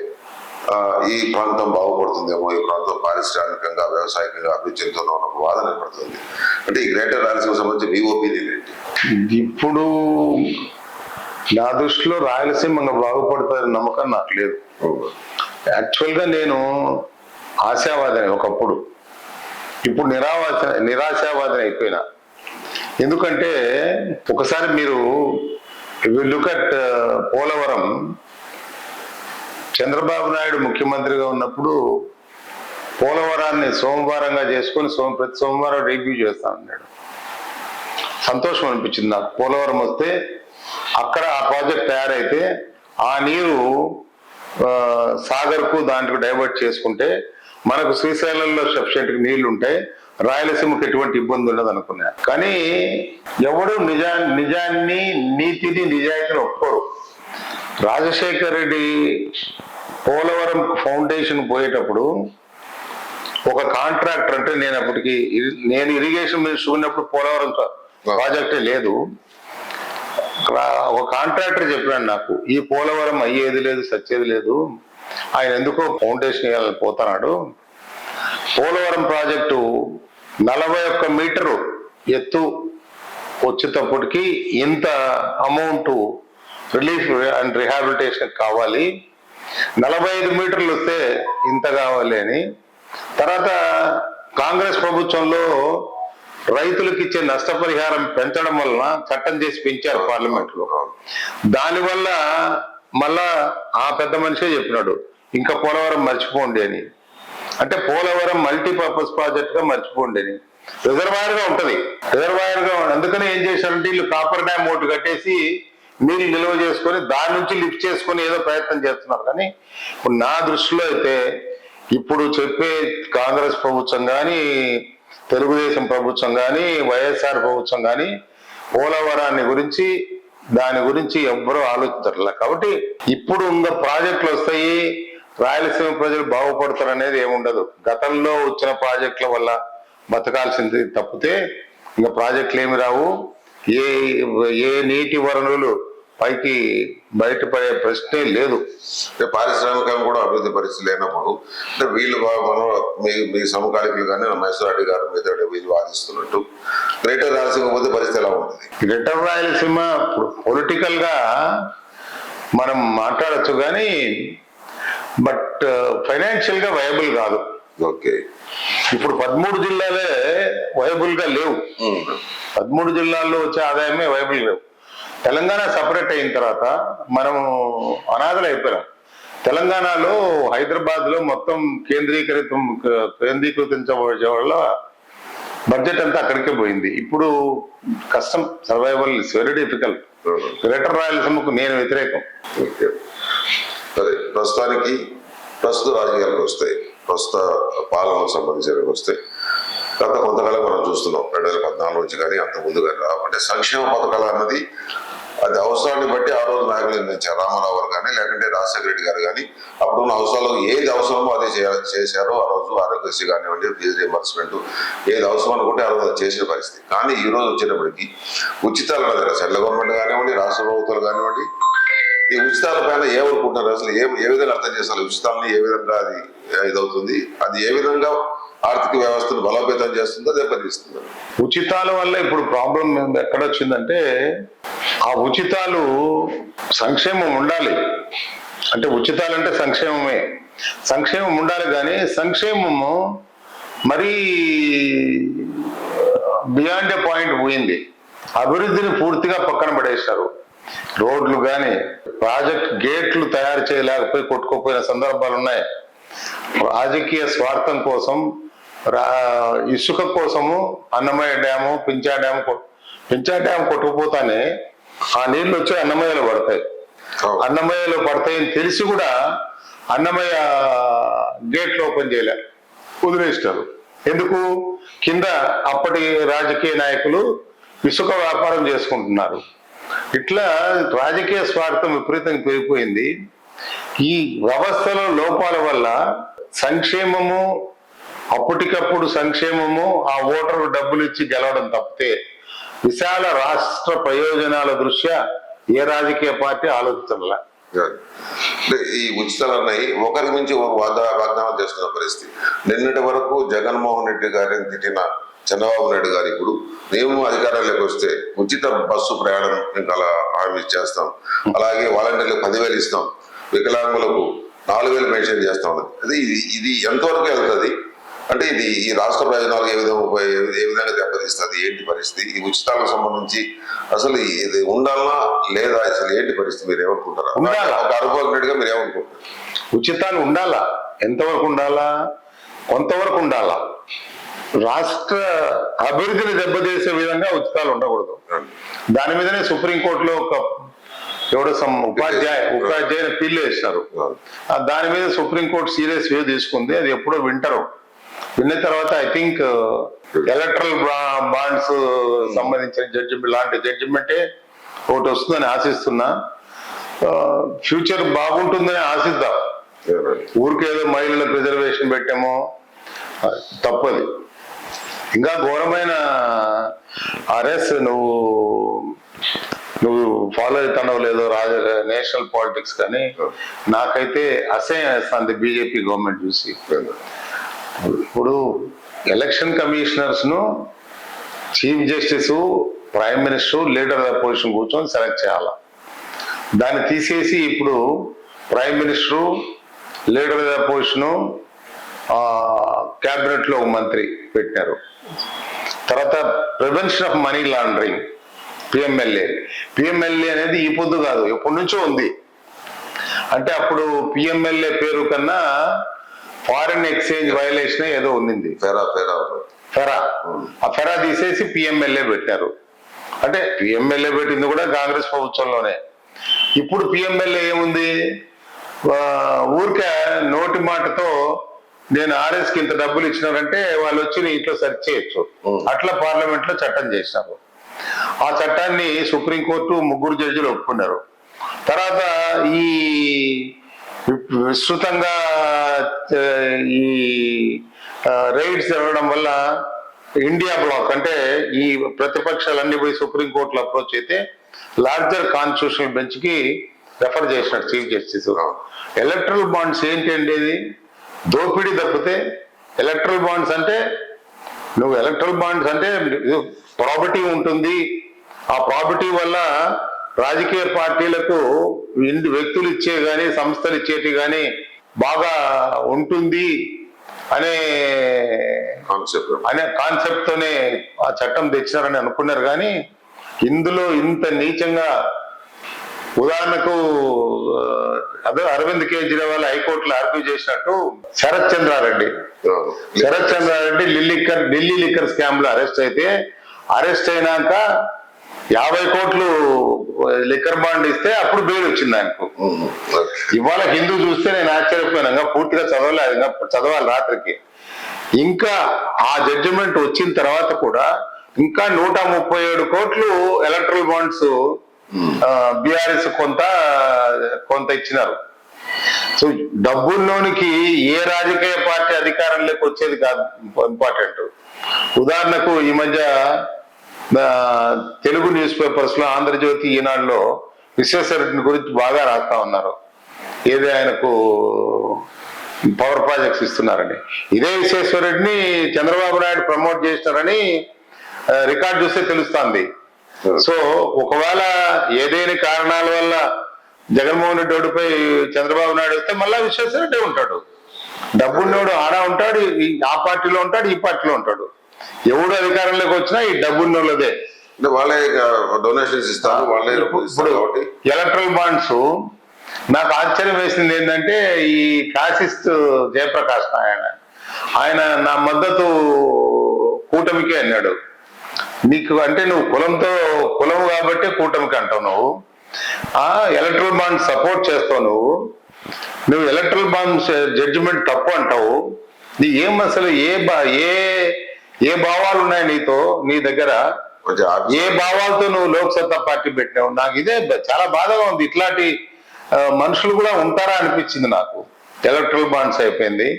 ఈ ప్రాంతం బాగుపడుతుందేమో, ఈ ప్రాంతం పారిశ్రామికంగా వ్యవసాయకంగా అభివృద్ధి చెందుతున్న ఒక వాదన ఏర్పడుతుంది. అంటే ఈ గ్రేటర్ రాయలసీమ సంబంధించి మీ ఒపీనియన్ ఏంటి? ఇప్పుడు నా దృష్టిలో రాయలసీమ బాగుపడుతుందని నమ్మకం నాకు లేదు. యాక్చువల్ గా నేను ఆశావాదిని ఒకప్పుడు, ఇప్పుడు నిరాశావాదిని అయిపోయినా. ఎందుకంటే ఒకసారి మీరు లుక్ అట్ పోలవరం, చంద్రబాబు నాయుడు ముఖ్యమంత్రిగా ఉన్నప్పుడు పోలవరాన్ని సోమవారంగా చేసుకొని ప్రతి సోమవారం రివ్యూ చేస్తా అన్నాడు. సంతోషం అనిపించింది నాకు. పోలవరం వస్తే అక్కడ ఆ ప్రాజెక్ట్ తయారైతే ఆ నీరు సాగర్కు దాంట్లో డైవర్ట్ చేసుకుంటే మనకు శ్రీశైలంలో సఫిషియెంట్ నీళ్లు ఉంటాయి, రాయలసీమకు ఎటువంటి ఇబ్బంది ఉండదు అనుకున్నా. కానీ ఎవడు నిజాన్ని నీతిని నిజాయితీని ఒప్పుకోరు. రాజశేఖర్ రెడ్డి పోలవరం ఫౌండేషన్ పోయేటప్పుడు ఒక కాంట్రాక్టర్, అంటే నేను ఇరిగేషన్ మినిస్టర్ ఉన్నప్పుడు పోలవరం ప్రాజెక్టే లేదు, ఒక కాంట్రాక్టర్ చెప్పాడు నాకు, ఈ పోలవరం అయ్యేది లేదు సచ్చేది లేదు, ఆయన ఎందుకో ఫౌండేషన్ వేయాలని పోతున్నాడు, పోలవరం ప్రాజెక్టు 41 మీటరు ఎత్తు వచ్చేటప్పటికి ఇంత అమౌంట్ రిలీఫ్ అండ్ రిహాబిలిటేషన్ కావాలి, 45 మీటర్లు వస్తే ఇంత కావాలి అని. తర్వాత కాంగ్రెస్ ప్రభుత్వంలో రైతులకు ఇచ్చే నష్టపరిహారం పెంచడం వలన చట్టం చేసి పెంచారు పార్లమెంట్ లో. దానివల్ల మళ్ళా ఆ పెద్ద మనిషే చెప్పినాడు ఇంకా పోలవరం మర్చిపోండి అని. అంటే పోలవరం మల్టీపర్పస్ ప్రాజెక్ట్ గా మర్చిపోండి అని. రిజర్వాయర్ గా ఉంటది, అందుకని ఏం చేశారంటే వీళ్ళు కాపర్ డ్యామ్ ఒకటి కట్టేసి నీళ్ళు నిల్వ చేసుకొని దాని నుంచి లిఫ్ట్ చేసుకొని ఏదో ప్రయత్నం చేస్తున్నారు. కానీ ఇప్పుడు నా దృష్టిలో అయితే ఇప్పుడు చెప్పే కాంగ్రెస్ ప్రభుత్వం కానీ, తెలుగుదేశం ప్రభుత్వం కానీ, వైఎస్ఆర్ ప్రభుత్వం కానీ పోలవరాన్ని గురించి దాని గురించి ఎవ్వరూ ఆలోచించట్లే. కాబట్టి ఇప్పుడు ఇంకా ప్రాజెక్టులు వస్తాయి, రాయలసీమ ప్రజలు బాగుపడతారు అనేది ఏముండదు. గతంలో వచ్చిన ప్రాజెక్టుల వల్ల బతకాల్సింది తప్పితే ఇంకా ప్రాజెక్టులు ఏమి రావు. ఏ నీటి వనరులు పైకి బయటపడే ప్రశ్నే లేదు. అంటే పారిశ్రామికంగా కూడా అభివృద్ధి పరిస్థితి లేనప్పుడు అంటే వీళ్ళు మనం మీ సమకాలికులు కానీ మహేశ్వర రెడ్డి గారు మీద వీళ్ళు వాదిస్తున్నట్టు గ్రేటర్ రాయలసీమ పోతే పరిస్థితి ఎలా ఉంటుంది? గ్రేటర్ రాయలసీమ పొలిటికల్ గా మనం మాట్లాడచ్చు కానీ బట్ ఫైనాన్షియల్ గా వయబుల్ కాదు. ఓకే, ఇప్పుడు 13 జిల్లాలే వయబుల్ గా లేవు. 13 జిల్లాల్లో వచ్చే ఆదాయమే వయబుల్ లేవు. తెలంగాణ సపరేట్ అయిన తర్వాత మనము అనాథలు అయిపోయాం. తెలంగాణలో హైదరాబాద్ లో మొత్తం కేంద్రీకృతించబడే వల్ల బడ్జెట్ అంతా అక్కడికే పోయింది. ఇప్పుడు కష్టం, survival is very difficult. Greater రాయలసీమకు నేను వ్యతిరేకం. సరే, ప్రస్తుత రాజకీయాలకు వస్తాయి, ప్రస్తుత పాలనకు సంబంధించినవి వస్తాయి. గత కొంతకాలం మనం చూస్తున్నాం 2014 నుంచి కానీ అంత ముందు కానీ అంటే సంక్షేమ పథకాలు అన్నది అది అవసరాన్ని బట్టి ఆ రోజు నాయకులు నిర్ణయించారు. రామారావు గారు కానీ లేకుంటే రాజశేఖర రెడ్డి గారు కానీ అప్పుడున్న అవసరాలు ఏది అవసరమో అదే చేశారో. ఆ రోజు ఆరోగ్యశ్రీ కానివ్వండి, ఫీజు రియంబర్స్మెంట్ ఏది అవసరం అనుకుంటే ఆ రోజు చేసిన పరిస్థితి. కానీ ఈ రోజు వచ్చేటప్పటికి ఉచితాలు అన్నది సెంట్రల్ గవర్నమెంట్ కానివ్వండి, రాష్ట్ర ప్రభుత్వాలు కానివ్వండి, ఈ ఉచితాల పైన ఏమనుకుంటున్నారు, అసలు ఏ విధంగా అర్థం చేస్తారు ఉచితాలని, ఏ విధంగా అది ఇదవుతుంది, అది ఏ విధంగా ఆర్థిక వ్యవస్థను బలోపేతం చేస్తుందో దెబ్బతీస్తుందో? ఉచితాల వల్ల ఇప్పుడు ప్రాబ్లం ఎక్కడొచ్చిందంటే ఆ ఉచితాలు సంక్షేమం ఉండాలి, అంటే ఉచితాలంటే సంక్షేమమే, సంక్షేమం ఉండాలి. కానీ సంక్షేమము మరీ బియాండ్ ఏ పాయింట్ పోయింది. అభివృద్ధిని పూర్తిగా పక్కన పడేశారు. రోడ్లు కానీ ప్రాజెక్ట్ గేట్లు తయారు చేయలేకపోయి కొట్టుకోపోయిన సందర్భాలు ఉన్నాయి. రాజకీయ స్వార్థం కోసం ఇసుక కోసము అన్నమయ్య డ్యాము, పింఛా డ్యాము కొట్టుకుపోతానే ఆ నీళ్లు వచ్చి అన్నమయ్యలో పడతాయి. అన్నమయ్యలో పడతాయని తెలిసి కూడా అన్నమయ్య గేట్లు ఓపెన్ చేయలే, వదిలేసినారు. ఎందుకు? కింద అప్పటి రాజకీయ నాయకులు ఇసుక వ్యాపారం చేసుకుంటున్నారు. ఇట్లా రాజకీయ స్వార్థం విపరీతంగా పెరిగిపోయింది. ఈ వ్యవస్థలో లోపాల వల్ల సంక్షేమము, అప్పటికప్పుడు సంక్షేమము, ఆ ఓటరు డబ్బులు ఇచ్చి గెలవడం తప్పితే విశాల రాష్ట్ర ప్రయోజనాల దృష్ట్యా ఏ రాజకీయ పార్టీ ఆలోచించాల. ఈ ఉచితాలు అన్నాయి ఒకరి నుంచి వాగ్దానం చేస్తున్న పరిస్థితి. నిన్నటి వరకు జగన్మోహన్ రెడ్డి గారిని తిట్టిన చంద్రబాబు నాయుడు గారు ఇప్పుడు మేము అధికారంలోకి వస్తే ఉచిత బస్సు ప్రయాణం ఇంకా అలా హామీ ఇచ్చేస్తాం, అలాగే వాలంటీర్లకు 10,000 ఇస్తాం, వికలాంగులకు 4,000 మెన్షన్ చేస్తాం. అది ఇది ఎంతవరకు వెళ్తుంది? అంటే ఇది ఈ రాష్ట్ర ప్రయోజనాలు ఏ విధంగా దెబ్బతీస్తుంది? ఏంటి పరిస్థితి? ఈ ఉచితాలకు సంబంధించి అసలు ఇది ఉండాలా లేదా? అసలు ఏంటి పరిస్థితి? మీరు ఏమనుకుంటారా? ఒక అనుభవజ్ఞుడిగా మీరు ఏమనుకుంటారు? ఉచితాలు ఉండాలా, ఎంతవరకు ఉండాలా? కొంతవరకు ఉండాలా. రాష్ట్ర అభివృద్ధిని దెబ్బతీసే విధంగా ఉచితాలు ఉండకూడదు. దాని మీదనే సుప్రీంకోర్టులో ఒక ఎవడో ఉపాధ్యాయ పిల్లు వేసినారు. దాని మీద సుప్రీంకోర్టు సీరియస్ వ్యూ తీసుకుంది. అది ఎప్పుడో విన్న తర్వాత ఐ థింక్ ఎలక్ట్రల్ బాండ్స్ సంబంధించిన జడ్జిమెంట్ లాంటి జడ్జిమెంటే ఒకటి వస్తుందని ఆశిస్తున్నా. ఫ్యూచర్ బాగుంటుందని ఆశిద్దాం. ఊరికేదో మహిళలకు రిజర్వేషన్ పెట్టామో తప్పది. ఇంకా ఘోరమైన ఆర్ఎస్ నువ్వు ఫాలో అవుతానో లేదో నేషనల్ పాలిటిక్స్, కానీ నాకైతే అసహ్యం వేస్తుంది బీజేపీ గవర్నమెంట్ చూసి. ఇప్పుడు ఎలక్షన్ కమిషనర్స్ ను chief justice, prime minister, leader of opposition కూర్చొని సెలెక్ట్ చేయాల. దాన్ని తీసేసి ఇప్పుడు prime minister, leader of opposition, cabinet లో ఒక మంత్రి పెట్టినారు. తర్వాత prevention of money laundering, PMLA అనేది ఈ పొద్దు కాదు, ఎప్పటి నుంచో ఉంది. అంటే అప్పుడు పిఎంఎల్ఏ పేరు కన్నా ఫారిన్ ఎక్స్చేంజ్ వైలేషన్ ఏదో ఉంది, ఫెరా. ఆ ఫెరా తీసేసి పిఎంఎల్ఏ పెట్టారు. అంటే పిఎంఎల్ఏ పెట్టింది కూడా కాంగ్రెస్ ప్రభుత్వంలోనే. ఇప్పుడు పిఎంఎల్ఏ ఏముంది, ఊరికే నోటి మాటతో నేను ఆర్ఎస్ కి ఇంత డబ్బులు ఇచ్చినారంటే వాళ్ళు వచ్చి నీ ఇంట్లో సెర్చ్ చేయొచ్చు. అట్లా పార్లమెంట్ లో చట్టం చేసినారు. ఆ చట్టాన్ని సుప్రీంకోర్టు 3 జడ్జిలు ఒప్పుకున్నారు. తర్వాత ఈ విస్తృతంగా ఈ రైడ్స్ జరగడం వల్ల ఇండియా బ్లాక్, అంటే ఈ ప్రతిపక్షాలన్నీ పోయి సుప్రీంకోర్టులో అప్రోచ్ అయితే లార్జర్ కాన్స్టిట్యూషనల్ బెంచ్ కి రెఫర్ చేసినాడు చీఫ్ జస్టిస్. ఎలక్ట్రల్ బాండ్స్ ఏంటి అండేది, దోపిడీ తప్పితే. ఎలక్ట్రల్ బాండ్స్ అంటే ప్రాపర్టీ ఉంటుంది. ఆ ప్రాపర్టీ వల్ల రాజకీయ పార్టీలకు వ్యక్తులు ఇచ్చే గాని సంస్థలు ఇచ్చేటి గాని బాగా ఉంటుంది అనే కాన్సెప్ట్ తోనే ఆ చట్టం తెచ్చినారని అనుకున్నారు. కానీ ఇందులో ఇంత నీచంగా, ఉదాహరణకు అదే అరవింద్ కేజ్రీవాల్ హైకోర్టులో ఆర్గ్యూ చేసినట్టు శరత్ చంద్రారెడ్డి ఢిల్లీ లిక్కర్ స్కామ్ లో అరెస్ట్ అయినాక 50 కోట్లు లిక్కర్ బాండ్ ఇస్తే అప్పుడు బెయిల్ వచ్చింది ఆయనకు. ఇవాళ హిందూ చూస్తే నేను ఆశ్చర్యపోయినా, పూర్తిగా చదవాలి రాత్రికి. ఇంకా ఆ జడ్జిమెంట్ వచ్చిన తర్వాత కూడా ఇంకా 137 కోట్లు ఎలక్ట్రల్ బాండ్స్ బీఆర్ఎస్ కొంత ఇచ్చినారు. సో డబ్బుల్లోనికి ఏ రాజకీయ పార్టీ అధికారంలోకి వచ్చేది కాదు ఇంపార్టెంట్. ఉదాహరణకు ఈ మధ్య తెలుగు న్యూస్ పేపర్స్ లో ఆంధ్రజ్యోతి, ఈనాడులో విశ్వేశ్వరరెడ్డిని గురించి బాగా రాస్తా ఉన్నారు. ఏది ఆయనకు పవర్ ప్రాజెక్ట్స్ ఇస్తున్నారని. ఇదే విశ్వేశ్వరరెడ్డిని చంద్రబాబు నాయుడు ప్రమోట్ చేసినారని రికార్డ్ చూస్తే తెలుస్తుంది. సో ఒకవేళ ఏదైనా కారణాల వల్ల జగన్మోహన్ రెడ్డి ఓడిపై చంద్రబాబు నాయుడు వస్తే మళ్ళా విశ్వేశ్వరరెడ్డి ఉంటాడు. డబ్బున్నోడు ఆడ ఉంటాడు, ఆ పార్టీలో ఉంటాడు, ఈ పార్టీలో ఉంటాడు. ఎవడు అధికారంలోకి వచ్చినా ఈ డబ్బున్నోళ్ళదే. వాళ్ళే డొనేషన్స్ ఇస్తారు, వాళ్ళే. ఇప్పుడు ఎలక్ట్రల్ బాండ్స్ నాకు ఆశ్చర్యం వేసింది ఏంటంటే, ఈ ఫ్యాసిస్ట్ జయప్రకాష్ ఆయన నా మద్దతు కూటమికే అన్నాడు. నీకు అంటే నువ్వు కులం కాబట్టి కూటమికి అంటావు. నువ్వు ఎలక్ట్రల్ బాండ్ సపోర్ట్ చేస్తావు. నువ్వు ఎలక్ట్రల్ బాండ్ జడ్జిమెంట్ తప్పు అంటావు. నీ ఏం అసలు ఏ భావాలు ఉన్నాయి నీతో, నీ దగ్గర ఏ భావాలతో నువ్వు లోక్సత్తా పార్టీ పెట్టినావు? నాకు ఇదే చాలా బాధగా ఉంది. ఇట్లాంటి మనుషులు కూడా ఉంటారా అనిపించింది నాకు. ఎలక్ట్రల్ బాండ్స్ అయిపోయింది.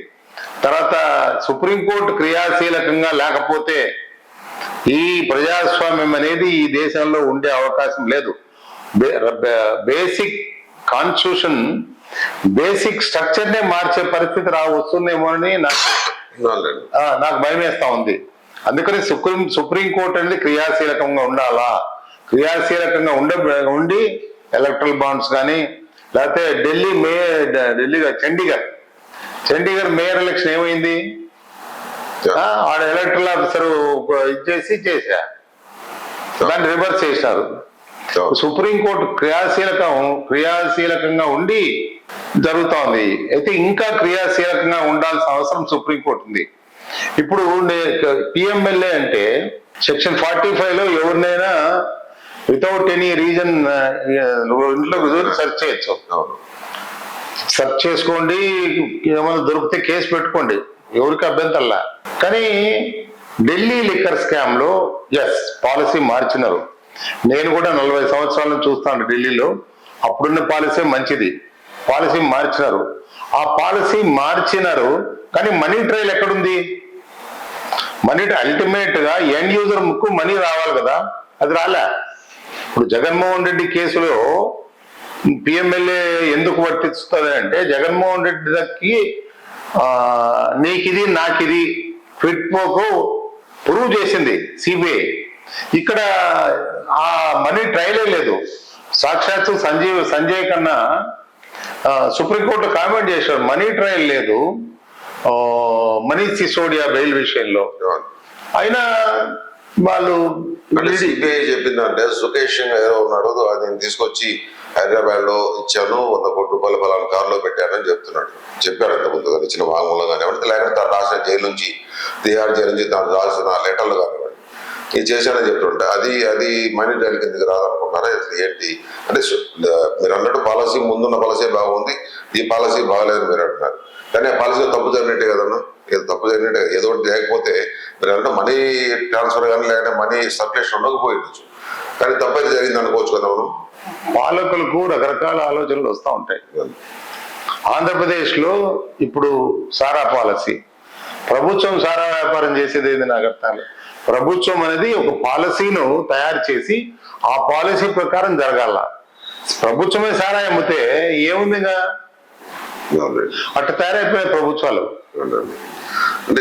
తర్వాత సుప్రీంకోర్టు క్రియాశీలకంగా లేకపోతే ఈ ప్రజాస్వామ్యం అనేది ఈ దేశంలో ఉండే అవకాశం లేదు. బేసిక్ కాన్స్టిట్యూషన్, బేసిక్ స్ట్రక్చర్ నే మార్చే పరిస్థితి వస్తుందేమో అని నాకు భయం వేస్తా ఉంది. అందుకని సుప్రీంకోర్టు అనేది క్రియాశీలకంగా ఉండాలా. క్రియాశీలకంగా ఉండి ఎలక్ట్రల్ బాండ్స్ కానీ, లేకపోతే చండీగఢ్ మేయర్ ఎలక్షన్ ఏమైంది? ఆడ ఎలక్ట్రల్ ఆఫీసర్ చేసా దాన్ని రివర్స్ చేశారు. సుప్రీంకోర్టు క్రియాశీలకంగా ఉండి జరుగుతోంది. అయితే ఇంకా క్రియాశీలకంగా ఉండాల్సిన అవసరం సుప్రీంకోర్టు ఉంది. ఇప్పుడు పిఎంఎల్ఏ అంటే సెక్షన్ 45లో ఎవరినైనా వితౌట్ ఎనీ రీజన్ ఇంట్లో సెర్చ్ చేయొచ్చు. సెర్చ్ చేసుకోండి, ఏమైనా దొరికితే కేసు పెట్టుకోండి, ఎవరికి అభ్యంతరంలా. కానీ ఢిల్లీ లిక్కర్ స్కామ్ లో పాలసీ మార్చినారు. నేను కూడా 40 సంవత్సరాల నుంచి చూస్తాను ఢిల్లీలో. అప్పుడున్న పాలసీ మంచిది, పాలసీ మార్చినారు. ఆ పాలసీ మార్చినారు కానీ మనీ ట్రయల్ ఎక్కడుంది? మనీ అల్టిమేట్ గా ఎండ్ యూజర్ ముక్కు మనీ రావాలి కదా, అది రాలే. ఇప్పుడు జగన్మోహన్ రెడ్డి కేసులో పిఎంఎల్ఏ ఎందుకు వర్తిస్తుంది అంటే, జగన్మోహన్ రెడ్డికి నీకిది నాకిది క్విట్ ప్రోకో ప్రూవ్ చేసింది సిబిఐ. ఇక్కడ ఆ మనీ ట్రయలే లేదు. సాక్షాత్తు సంజయ్ కన్నా సుప్రీంకోర్టు కామెంట్ చేశారు, మనీ ట్రయల్ లేదు మనీష్ సిసోడియా బెయిల్ విషయంలో. అయినా వాళ్ళు సిబిఐ చెప్పిందంటే సుకేష్ ఎవరో ఉన్నాడు, అది తీసుకొచ్చి హైదరాబాద్ లో ఇచ్చాను, 100 కోట్ల రూపాయలు ఫలానా కారులో పెట్టానని చెప్తున్నాడు. చెప్పారు అంతకుముందు కానీ ఇచ్చిన వాంగ్మూలం కానివ్వండి, లేకపోతే తను రాసిన జైలు నుంచి తిహార్ జైలు నుంచి తను రాసిన లెటర్లు కానివ్వండి, ఇది చేశానని చెప్తుంటే అది మనీ ట్రయల్ కిందకి రాదనుకుంటున్నారా ఏంటి? అంటే మీరు అన్నట్టు పాలసీ ముందున్న పాలసీ బాగుంది, ఈ పాలసీ బాగలేదు మీరు అంటున్నారు. కానీ ఆ పాలసీ తప్పు జరిగినట్టే కదన్నా, ఏదో తప్పు జరిగినట్టే. ఏదో ఒకటి లేకపోతే మీరు అంటే మనీ ట్రాన్స్ఫర్ కానీ లేదంటే మనీ సర్క్యులేషన్ ఉండకపోయిండొచ్చు, కానీ తప్పైతే జరిగింది అనుకోవచ్చు కదా మనం. పాలకులకు రకరకాల ఆలోచనలు వస్తూ ఉంటాయి. ఆంధ్రప్రదేశ్ లో ఇప్పుడు సారా పాలసీ, ప్రభుత్వం సారా వ్యాపారం చేసేది ఏంది నాకు అర్థం లేదు. ప్రభుత్వం అనేది ఒక పాలసీను తయారు చేసి ఆ పాలసీ ప్రకారం జరగాల. ప్రభుత్వమే సారా అమ్మితే ఏముందిగా, అట్లా తయారైపోయిన ప్రభుత్వాలు. అంటే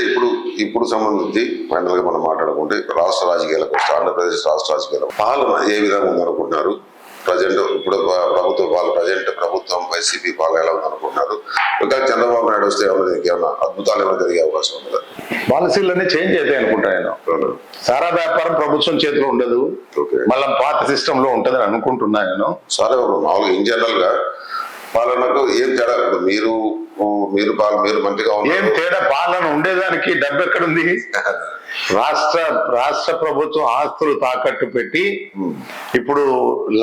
ఇప్పుడు సంబంధించి ఫైనల్ గా మనం మాట్లాడుకుంటే రాష్ట్ర రాజకీయాలకు వస్తే, ఆంధ్రప్రదేశ్ రాష్ట్ర రాజకీయాలు పాలన ఏ విధంగా ఉందనుకుంటున్నారు? ప్రజెంట్ ఇప్పుడు ప్రభుత్వం వైసీపీ పాలన ఎలా ఉందనుకుంటున్నారు? ఇంకా చంద్రబాబు నాయుడు వస్తే ఏమైనా అద్భుతాలు ఏమైనా జరిగే అవకాశం ఉందా? పాలసీలన్నీ చేంజ్ అవుతాయి అనుకుంటా నేను. సారా వ్యాపారం ప్రభుత్వం చేతిలో ఉండదు, మళ్ళీ పాత సిస్టమ్ లో ఉంటదని అనుకుంటున్నా నేను. సరే, మామూలుగా ఇన్ జనరల్ గా పాలనకు ఏం తేడా? మీరు మంచిగా ఏం తేడా? పాలన ఉండేదానికి డబ్బు ఎక్కడుంది? రాష్ట్ర ప్రభుత్వం ఆస్తులు తాకట్టు పెట్టి ఇప్పుడు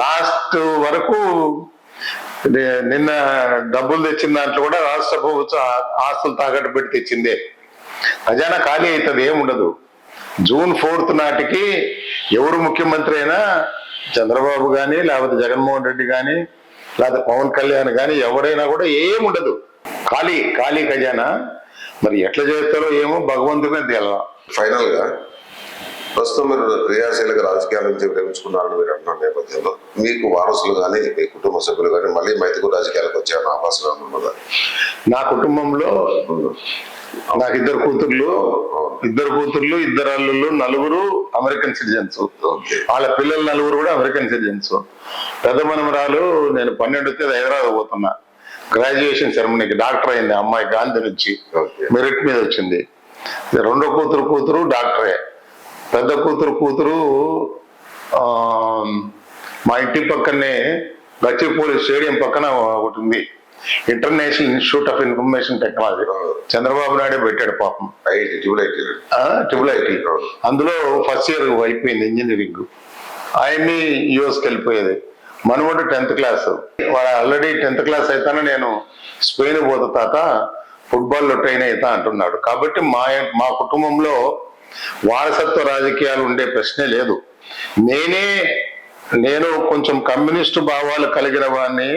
లాస్ట్ వరకు నిన్న డబ్బులు తెచ్చిన దాంట్లో కూడా రాష్ట్ర ప్రభుత్వం ఆస్తులు తాకట్టు పెట్టి తెచ్చిందే. ఖజానా ఖాళీ అవుతుంది, ఏముండదు. జూన్ 4th నాటికి ఎవరు ముఖ్యమంత్రి అయినా, చంద్రబాబు కానీ లేకపోతే జగన్మోహన్ రెడ్డి కానీ లేకపోతే పవన్ కళ్యాణ్ కానీ ఎవరైనా కూడా ఏముండదు, ఖాళీ ఖజానా. మరి ఎట్లా చేస్తారో ఏమో భగవంతునే తెలవ. ఫైనల్ గా ప్రస్తుతం మీరు క్రియాశీలక రాజకీయాల నుంచి విరమించుకున్నారని మీరు అంటున్న నేపథ్యంలో మీకు వారసులు కానీ మీ కుటుంబ సభ్యులు కానీ మళ్ళీ మైదుకూరు రాజకీయాలకు వచ్చారన్న అవకాశం ఉన్నదా? నా కుటుంబంలో నాకు ఇద్దరు కూతుర్లు, ఇద్దరు అల్లుళ్ళు, 4 అమెరికన్ సిటిజన్స్. వాళ్ళ పిల్లలు 4 కూడా అమెరికన్ సిటిజన్స్. పెద్ద మనమరాలు నేను 12th హైదరాబాద్ పోతున్నా, గ్రాడ్యుయేషన్ సెరమనీకి. డాక్టర్ అయింది అమ్మాయి, గాంధీ నుంచి మెరిట్ మీద వచ్చింది. రెండో కూతురు డాక్టరే. పెద్ద కూతురు మా ఇంటి పక్కనే గచ్చిపోలి స్టేడియం పక్కన ఒకటి ఉంది, international institute of information technology. Chandrababu Naidu పెట్టాడు పాపం, ట్రిపుల్ ఐటీ. అందులో ఫస్ట్ ఇయర్ అయిపోయింది ఇంజనీరింగ్. ఆయన్ని యూఎస్కి వెళ్ళిపోయేది. మనవాడు 10th క్లాస్. వాడు ఆల్రెడీ 10th క్లాస్ అయితేనే నేను స్పెయిన్ పోతా తాత, ఫుట్బాల్లో ట్రైన్ అవుతా అంటున్నాడు. కాబట్టి మా కుటుంబంలో వారసత్వ రాజకీయాలు ఉండే ప్రశ్నే లేదు. నేను కొంచెం కమ్యూనిస్టు భావాలు కలిగిన వాడిని.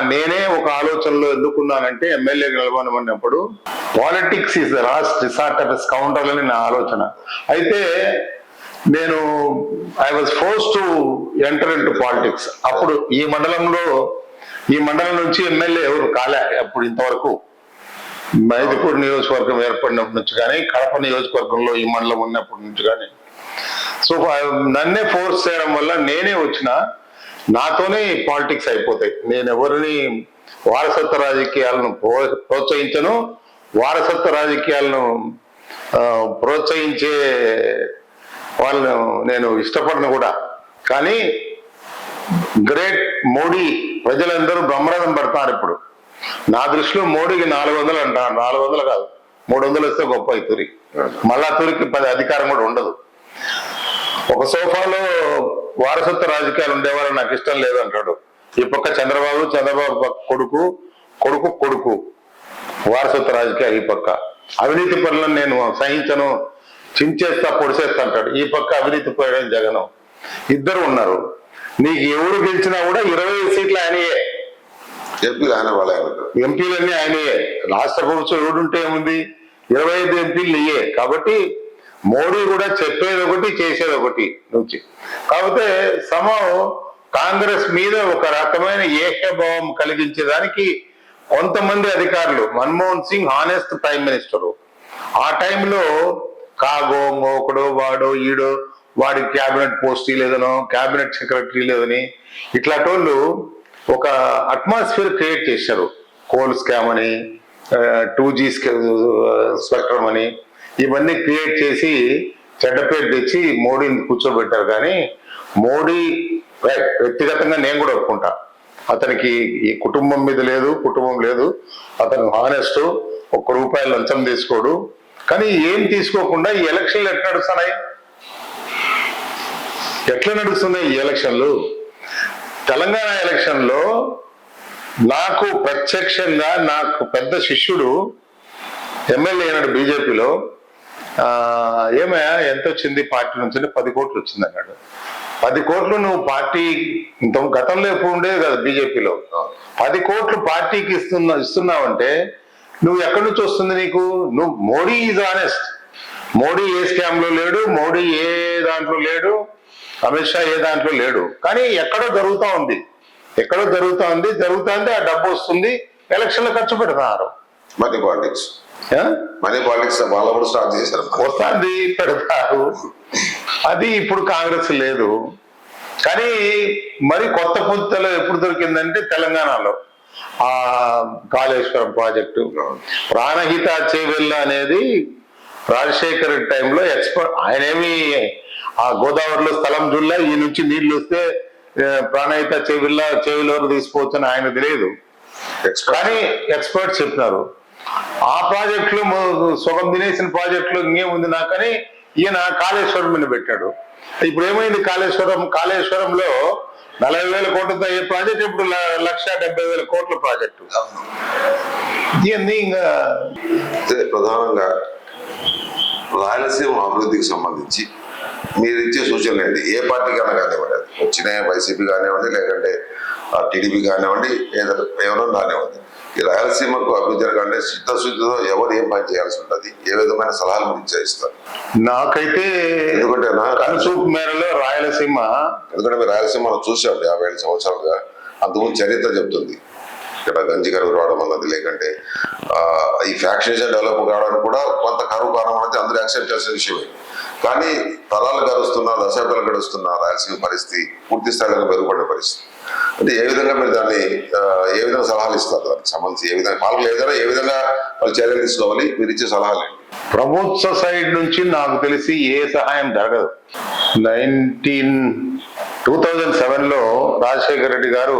నేనే ఒక ఆలోచనలో ఎందుకున్నానంటే, ఎమ్మెల్యే నిలబడమన్నప్పుడు politics is the last resort of scoundrel అని నా ఆలోచన. అయితే నేను I was force to enter into politics. అప్పుడు ఈ మండలం నుంచి ఎమ్మెల్యే ఎవరు కాలే అప్పుడు ఇంతవరకు. మైదుకూరు నియోజకవర్గం ఏర్పడినప్పటి నుంచి కానీ, కడప నియోజకవర్గంలో ఈ మండలం ఉన్నప్పటి నుంచి కానీ. సో నన్నే ఫోర్స్ చేయడం వల్ల నేనే వచ్చిన, నాతోనే పాలిటిక్స్ అయిపోతాయి. నేను ఎవరిని వారసత్వ రాజకీయాలను ప్రోత్సహించను, వారసత్వ రాజకీయాలను ప్రోత్సహించే వాళ్ళను నేను ఇష్టపడను కూడా. కానీ గ్రేట్ మోడీ ప్రజలందరూ బ్రహ్మరథం పడతారు ఇప్పుడు. నా దృష్టిలో మోడీకి 400 అంట, 400 కాదు 300 వస్తే గొప్ప ఈ తూరి. మళ్ళా తూరికి 10 అధికారం కూడా ఉండదు. ఒక సోఫాలో వారసత్వ రాజకీయాలు ఉండేవారు నాకు ఇష్టం లేదు అంటాడు. ఈ పక్క చంద్రబాబు కొడుకు కొడుకు కొడుకు వారసత్వ రాజకీయాలు, ఈ పక్క అవినీతి పనులను నేను సహించను, చించేస్తా పొడిసేస్తా అంటాడు. ఈ పక్క అవినీతి పరుడైన జగన్. ఇద్దరు ఉన్నారు. నీకు ఎవరు గెలిచినా కూడా 25 సీట్లు ఆయనయే, ఎంపీలన్నీ ఆయనయే. రాష్ట్ర ప్రభుత్వం ఎవడుంటే ఏముంది, 25 ఎంపీలు ఇయ్యే. కాబట్టి మోడీ కూడా చెప్పేది ఒకటి చేసేది ఒకటి నుంచి. కాకపోతే కాంగ్రెస్ మీద ఒక రకమైన ఏకభావం కలిగించేదానికి కొంతమంది అధికారులు, Manmohan Singh honest prime minister, ఆ టైంలో కాగో ఒకడో వాడో ఈడో వాడి క్యాబినెట్ పోస్ట్ లేదనో క్యాబినెట్ సెక్రటరీ లేదని ఇట్లాంటి వాళ్ళు ఒక అట్మాస్ఫియర్ క్రియేట్ చేశారు. కోల్ స్కామ్ అని, 2G స్పెక్ట్రమ్ అని, ఇవన్నీ క్రియేట్ చేసి చెడ్డ పేరు తెచ్చి మోడీని కూర్చోబెట్టారు. కానీ మోడీ వ్యక్తిగతంగా నేను కూడా ఒప్పుకుంటా, అతనికి ఈ కుటుంబం మీద కుటుంబం లేదు, అతను హానెస్ట్, ₹1 లంచం తీసుకోడు. కానీ ఏం తీసుకోకుండా ఈ ఎలక్షన్లు ఎట్లా నడుస్తున్నాయి ఈ ఎలక్షన్లు? తెలంగాణ ఎలక్షన్లో నాకు ప్రత్యక్షంగా నాకు పెద్ద శిష్యుడు ఎమ్మెల్యే అయినాడు బీజేపీలో. ఏమయ్యా ఎంత వచ్చింది పార్టీ నుంచి? 10 కోట్లు వచ్చింది అన్నాడు. 10 కోట్లు నువ్వు పార్టీ గతంలో ఎప్పుడు ఉండేది కదా బీజేపీలో, 10 కోట్లు పార్టీకి ఇస్తున్నావంటే నువ్వు ఎక్కడి నుంచి వస్తుంది నీకు? నువ్వు Modi is honest. Modi A scam లో లేడు, మోడీ ఏ దాంట్లో లేడు, అమిత్ షా ఏ దాంట్లో లేడు. కానీ ఎక్కడో జరుగుతూ ఉంది, జరుగుతుంది. ఆ డబ్బు వస్తుంది, ఎలక్షన్లో ఖర్చు పెడతారు. మనీ పాలిటిక్స్ వాళ్ళు కూడా స్టార్ట్ చేశారు. వస్తుంది, పెడతారు. అది ఇప్పుడు కాంగ్రెస్ లేదు. కానీ మరి కొత్త పుంతలో ఎప్పుడు దొరికిందంటే తెలంగాణలో ఆ కాళేశ్వరం ప్రాజెక్టు, ప్రాణహిత చేవెళ్ళ అనేది రాజశేఖర్ టైంలో ఎక్స్పర్ట్. ఆయనేమి ఆ గోదావరిలో స్థలం జుల్లా ఈ నుంచి నీళ్లు వస్తే ప్రాణహిత చెవిలోకి తీసుకోవచ్చు అని ఆయన తెలియదు. కానీ ఎక్స్పర్ట్స్ చెప్పినారు. ఆ ప్రాజెక్టులో సగం తినేసిన ప్రాజెక్టులో ఇంకేముంది నాకని ఈయన కాళేశ్వరం మీద పెట్టాడు. ఇప్పుడు ఏమైంది? కాళేశ్వరంలో 40,000 కోట్లతో అయ్యే ప్రాజెక్ట్ ఇప్పుడు 1,70,000 కోట్ల ప్రాజెక్టు. ఇవన్నీ ఇంకా ప్రధానంగా రాయలసీమ అభివృద్ధికి సంబంధించి మీరు ఇచ్చే సూచనలు ఏంటి? ఏ పార్టీకైనా కానివ్వండి, వచ్చిన వైసీపీ కానివ్వండి, లేకంటే టీడీపీ కానివ్వండి, ఎవరో కానివ్వండి, ఈ రాయలసీమకు అభివృద్ధి జరగాలంటే చిత్తశుద్ధితో ఎవరు ఏం పని చేయాల్సి ఉంటుంది? ఏ విధమైన సలహాలు మీరు ఇస్తారు? నాకైతే ఎందుకంటే కనుసూపు మేరలో రాయలసీమ, ఎందుకంటే మీరు రాయలసీమను చూసాం 50 సంవత్సరాలుగా. అంతకుముందు చరిత్ర చెప్తుంది. ఇక్కడ గంజి కరువు రావడం అన్నది, లేకంటే ఈ ఫ్యాక్షన్స్ డెవలప్ కావడానికి కూడా కొంత కరువు కారణం అనేది అందరూ యాక్సెప్ట్ చేసే విషయమే. కానీ తరాలు గడుస్తున్న, దశాబ్దాలు గడుస్తున్న రాయలసీమ పరిస్థితి పూర్తి స్థాయిలో మెరుగుపడే పరిస్థితి. అంటే ఏ విధంగా మీరు దాన్ని ఏ విధంగా సలహాలు ఇస్తారు? దానికి సంబంధించి ఏ విధంగా పాలకులు ఏ విధంగా వాళ్ళు చర్యలు తీసుకోవాలి? మీరు ఇచ్చే సలహాలు ఏంటి? ప్రభుత్వ సైడ్ నుంచి నాకు తెలిసి ఏ సహాయం జరగదు. 2007లో రాజశేఖర రెడ్డి గారు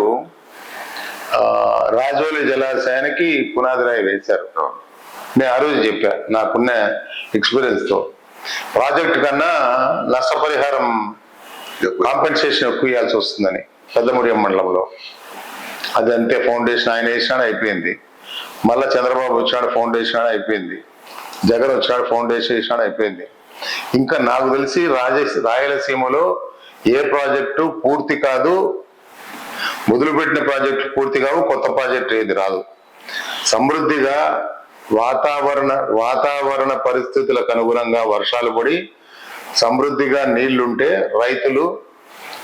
రాజోలి జలాశయానికి పునాదిరాయి వేశారు. నేను ఆ రోజు చెప్పా, నాకున్న ఎక్స్పీరియన్స్ తో ప్రాజెక్ట్ కన్నా నష్టపరిహారం కాంపెన్సేషన్ ఎక్కువ ఇవ్వాల్సి వస్తుందని పెద్దముడియం మండలంలో. అది అంతే, ఫౌండేషన్ ఆయన వేసినాడు, అయిపోయింది. మళ్ళా చంద్రబాబు వచ్చినాడు, ఫౌండేషన్ అయిపోయింది. జగన్ వచ్చినాడు, ఫౌండేషన్ వేసినాడు, అయిపోయింది. ఇంకా నాకు తెలిసి రాయలసీమలో ఏ ప్రాజెక్టు పూర్తి కాదు, మొదలుపెట్టిన ప్రాజెక్టు పూర్తి కావు, కొత్త ప్రాజెక్టు ఏది రాదు. సమృద్ధిగా వాతావరణ పరిస్థితులకు అనుగుణంగా వర్షాలు పడి సమృద్ధిగా నీళ్లుంటే రైతులు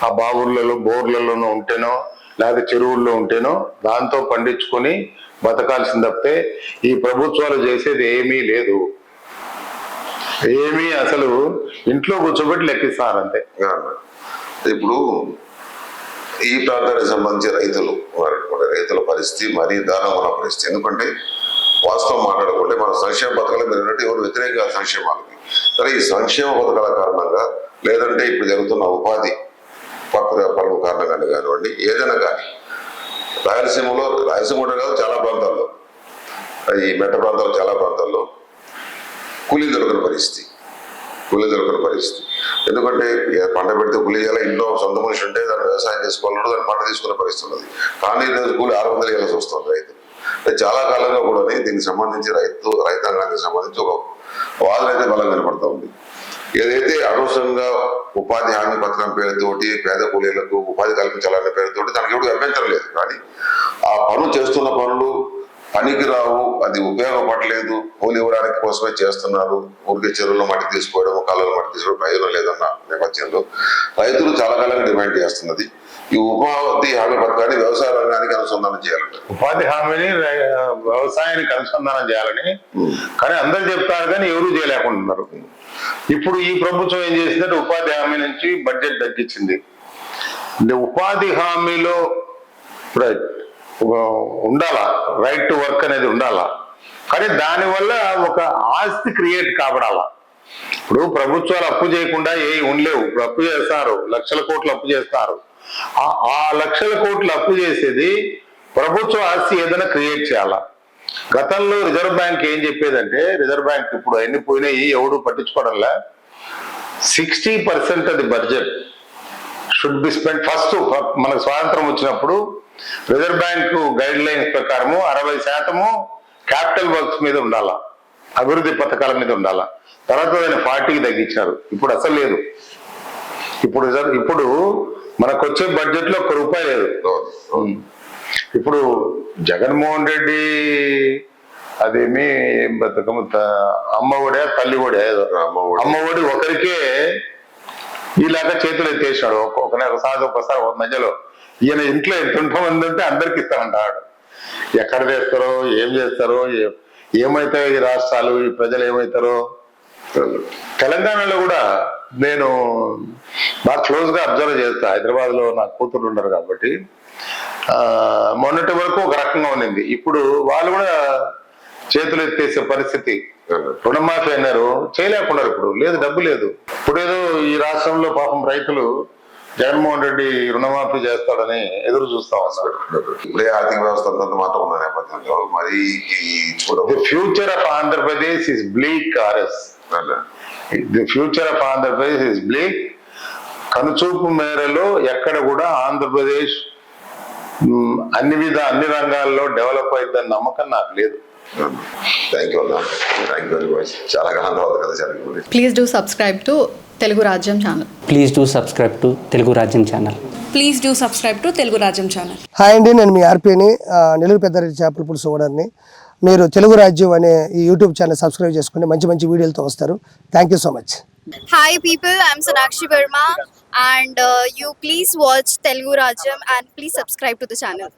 ఆ బావుర్లలో బోర్లలోనూ ఉంటేనో లేకపోతే చెరువుల్లో ఉంటేనో దాంతో పండించుకొని బతకాల్సింది తప్పితే ఈ ప్రభుత్వాలు చేసేది ఏమీ లేదు. ఏమీ అసలు ఇంట్లో కూర్చోబెట్టి లెక్కిస్తారంతే. ఇప్పుడు ఈ ప్రాంతానికి సంబంధించి రైతుల పరిస్థితి మరీ దారుణమైన పరిస్థితి. ఎందుకంటే వాస్తవం మాట్లాడుకుంటే మన సంక్షేమ పథకాలు మీరు అన్నట్టు ఎవరు వ్యతిరేక సంక్షేమాలకి, సరే ఈ సంక్షేమ పథకాల కారణంగా లేదంటే ఇప్పుడు జరుగుతున్న ఉపాధి పనుల కారణంగానే కానివ్వండి, ఏదైనా కానీ రాయలసీమ కూడా కాదు, చాలా ప్రాంతాల్లో, ఈ మెట్ట ప్రాంతాల్లో చాలా ప్రాంతాల్లో కూలీ దొరకని పరిస్థితి. ఎందుకంటే పంట పెడితే కూలీ చేయాలి, ఇంట్లో సొంత మనిషి ఉంటే దాన్ని వ్యవసాయం చేసుకోవాలంటే దాన్ని పంట తీసుకునే పరిస్థితి ఉన్నది. కానీ ఈరోజు కూలీ 600 వేయాల్సి వస్తుంది రైతు. చాలా కాలంగా కూడా దీనికి సంబంధించి రైతాంగానికి సంబంధించి ఒక వాదన అయితే బలంగా కనపడతా ఉంది. ఏదైతే అనవసరంగా ఉపాధి హామీ పత్రం పేరుతోటి పేద కూలీలకు ఉపాధి కల్పించాలనే పేరుతోటి దానికి ఎవరు అభ్యంతరం లేదు. కానీ ఆ పనులు చేస్తున్న పనులు పనికి రావు, అది ఉపయోగపడలేదు, కూలి ఇవ్వడానికి కోసమే చేస్తున్నారు, ఊరికే చెరువుల్లో మట్టి తీసుకోవడం, కాలువలో మట్టి తీసుకోవడం ప్రయోజనం లేదన్న నేపథ్యంలో రైతులు చాలా కాలంగా డిమాండ్ చేస్తున్నది ఈ ఉపాధి హామీ పథకాన్ని వ్యవసాయ రంగానికి అనుసంధానం చేయాలంటే. ఉపాధి హామీని వ్యవసాయానికి అనుసంధానం చేయాలని కానీ అందరు చెప్తారు కానీ ఎవరూ చేయలేకుంటున్నారు. ఇప్పుడు ఈ ప్రభుత్వం ఏం చేసిందంటే ఉపాధి హామీ నుంచి బడ్జెట్ తగ్గించింది. ఉపాధి హామీలో ఉండాలా, రైట్ టు వర్క్ అనేది ఉండాలా, కానీ దానివల్ల ఒక ఆస్తి క్రియేట్ కాబడాలా. ఇప్పుడు ప్రభుత్వాలు అప్పు చేయకుండా ఏ ఉండలేవు. ఇప్పుడు అప్పు చేస్తారు, లక్షల కోట్లు అప్పు చేస్తారు. ఆ లక్షల కోట్లు అప్పు చేసేది ప్రభుత్వ ఆస్తి ఏదైనా క్రియేట్ చేయాలా. గతంలో రిజర్వ్ బ్యాంక్ ఏం చెప్పేదంటే, రిజర్వ్ బ్యాంక్ ఇప్పుడు అన్ని పోయినాయి, ఎవడు పట్టించుకోవడంలా, 60% అది budget should be spend. First మనకు స్వాతంత్రం వచ్చినప్పుడు రిజర్వ్ బ్యాంక్ గైడ్ లైన్స్ ప్రకారము 60% క్యాపిటల్ వర్క్స్ మీద ఉండాలా, అభివృద్ధి పథకాల మీద ఉండాలా. తర్వాత దాన్ని 40కి తగ్గించారు. ఇప్పుడు అసలు లేదు. ఇప్పుడు మనకు వచ్చే బడ్జెట్ లో ₹1 లేదు. ఇప్పుడు జగన్మోహన్ రెడ్డి అదేమి బతుకమ్మ అమ్మఒడే తల్లి ఒడే ఏదో అమ్మఒడి ఒకరికే ఇలాగా చేతులు ఎత్తేసాడు. ఒకసారి మధ్యలో ఈయన ఇంట్లో ఎంతమంది ఉంటే అందరికి ఇస్తామంటాడు. ఎక్కడ చేస్తారో, ఏం చేస్తారో, ఏమైతాయో ఈ రాష్ట్రాలు, ఈ ప్రజలు ఏమవుతారో. తెలంగాణలో కూడా నేను బాగా క్లోజ్ గా అబ్జర్వ్ చేస్తా. హైదరాబాద్ లో నా కూతురు ఉండరు కాబట్టి మొన్నటి వరకు ఒక రకంగా ఉండింది. ఇప్పుడు వాళ్ళు కూడా చేతులు ఎత్తేసే పరిస్థితి. రుణమాఫీ అన్నారు, చేయలేకున్నారు. ఇప్పుడు లేదు, డబ్బు లేదు. ఇప్పుడేదో ఈ రాష్ట్రంలో పాపం రైతులు జగన్మోహన్ రెడ్డి రుణమాఫీ చేస్తాడని ఎదురు చూస్తా ఉన్నారు. ఇప్పుడే ఆర్థిక వ్యవస్థ అంత మాత్రం ఉన్న నేపథ్యంలో మరి the future of Andhra Pradesh is bleak. The future of Andhra Pradesh is bleak. కనుచూపు మేరలో ఎక్కడ కూడా ఆంధ్రప్రదేశ్ అన్ని రంగాల్లో డెవలప్ అవుతుందని నమ్మకం నాకు లేదు. Thank you very much. చాలా కాలం కదా జరిగింది. Please do subscribe to Telugu Rajyam channel. Please do subscribe to Telugu Rajyam channel. Please do subscribe to Telugu Rajyam channel. Hi అండి, నేను మీ ఆర్పీని, నెల్లూరు పెద్దారెడ్డి చేపల పులుసు ఓనర్ని. మీరు తెలుగు రాజ్యం అనే ఈ యూట్యూబ్ ఛానల్ సబ్స్క్రైబ్ చేసుకుని మంచి వీడియోలతో వస్తారు. Thank you so much. Hi people, I'm Sonakshi Verma and you please watch Telugu Rajyam and please subscribe to the channel.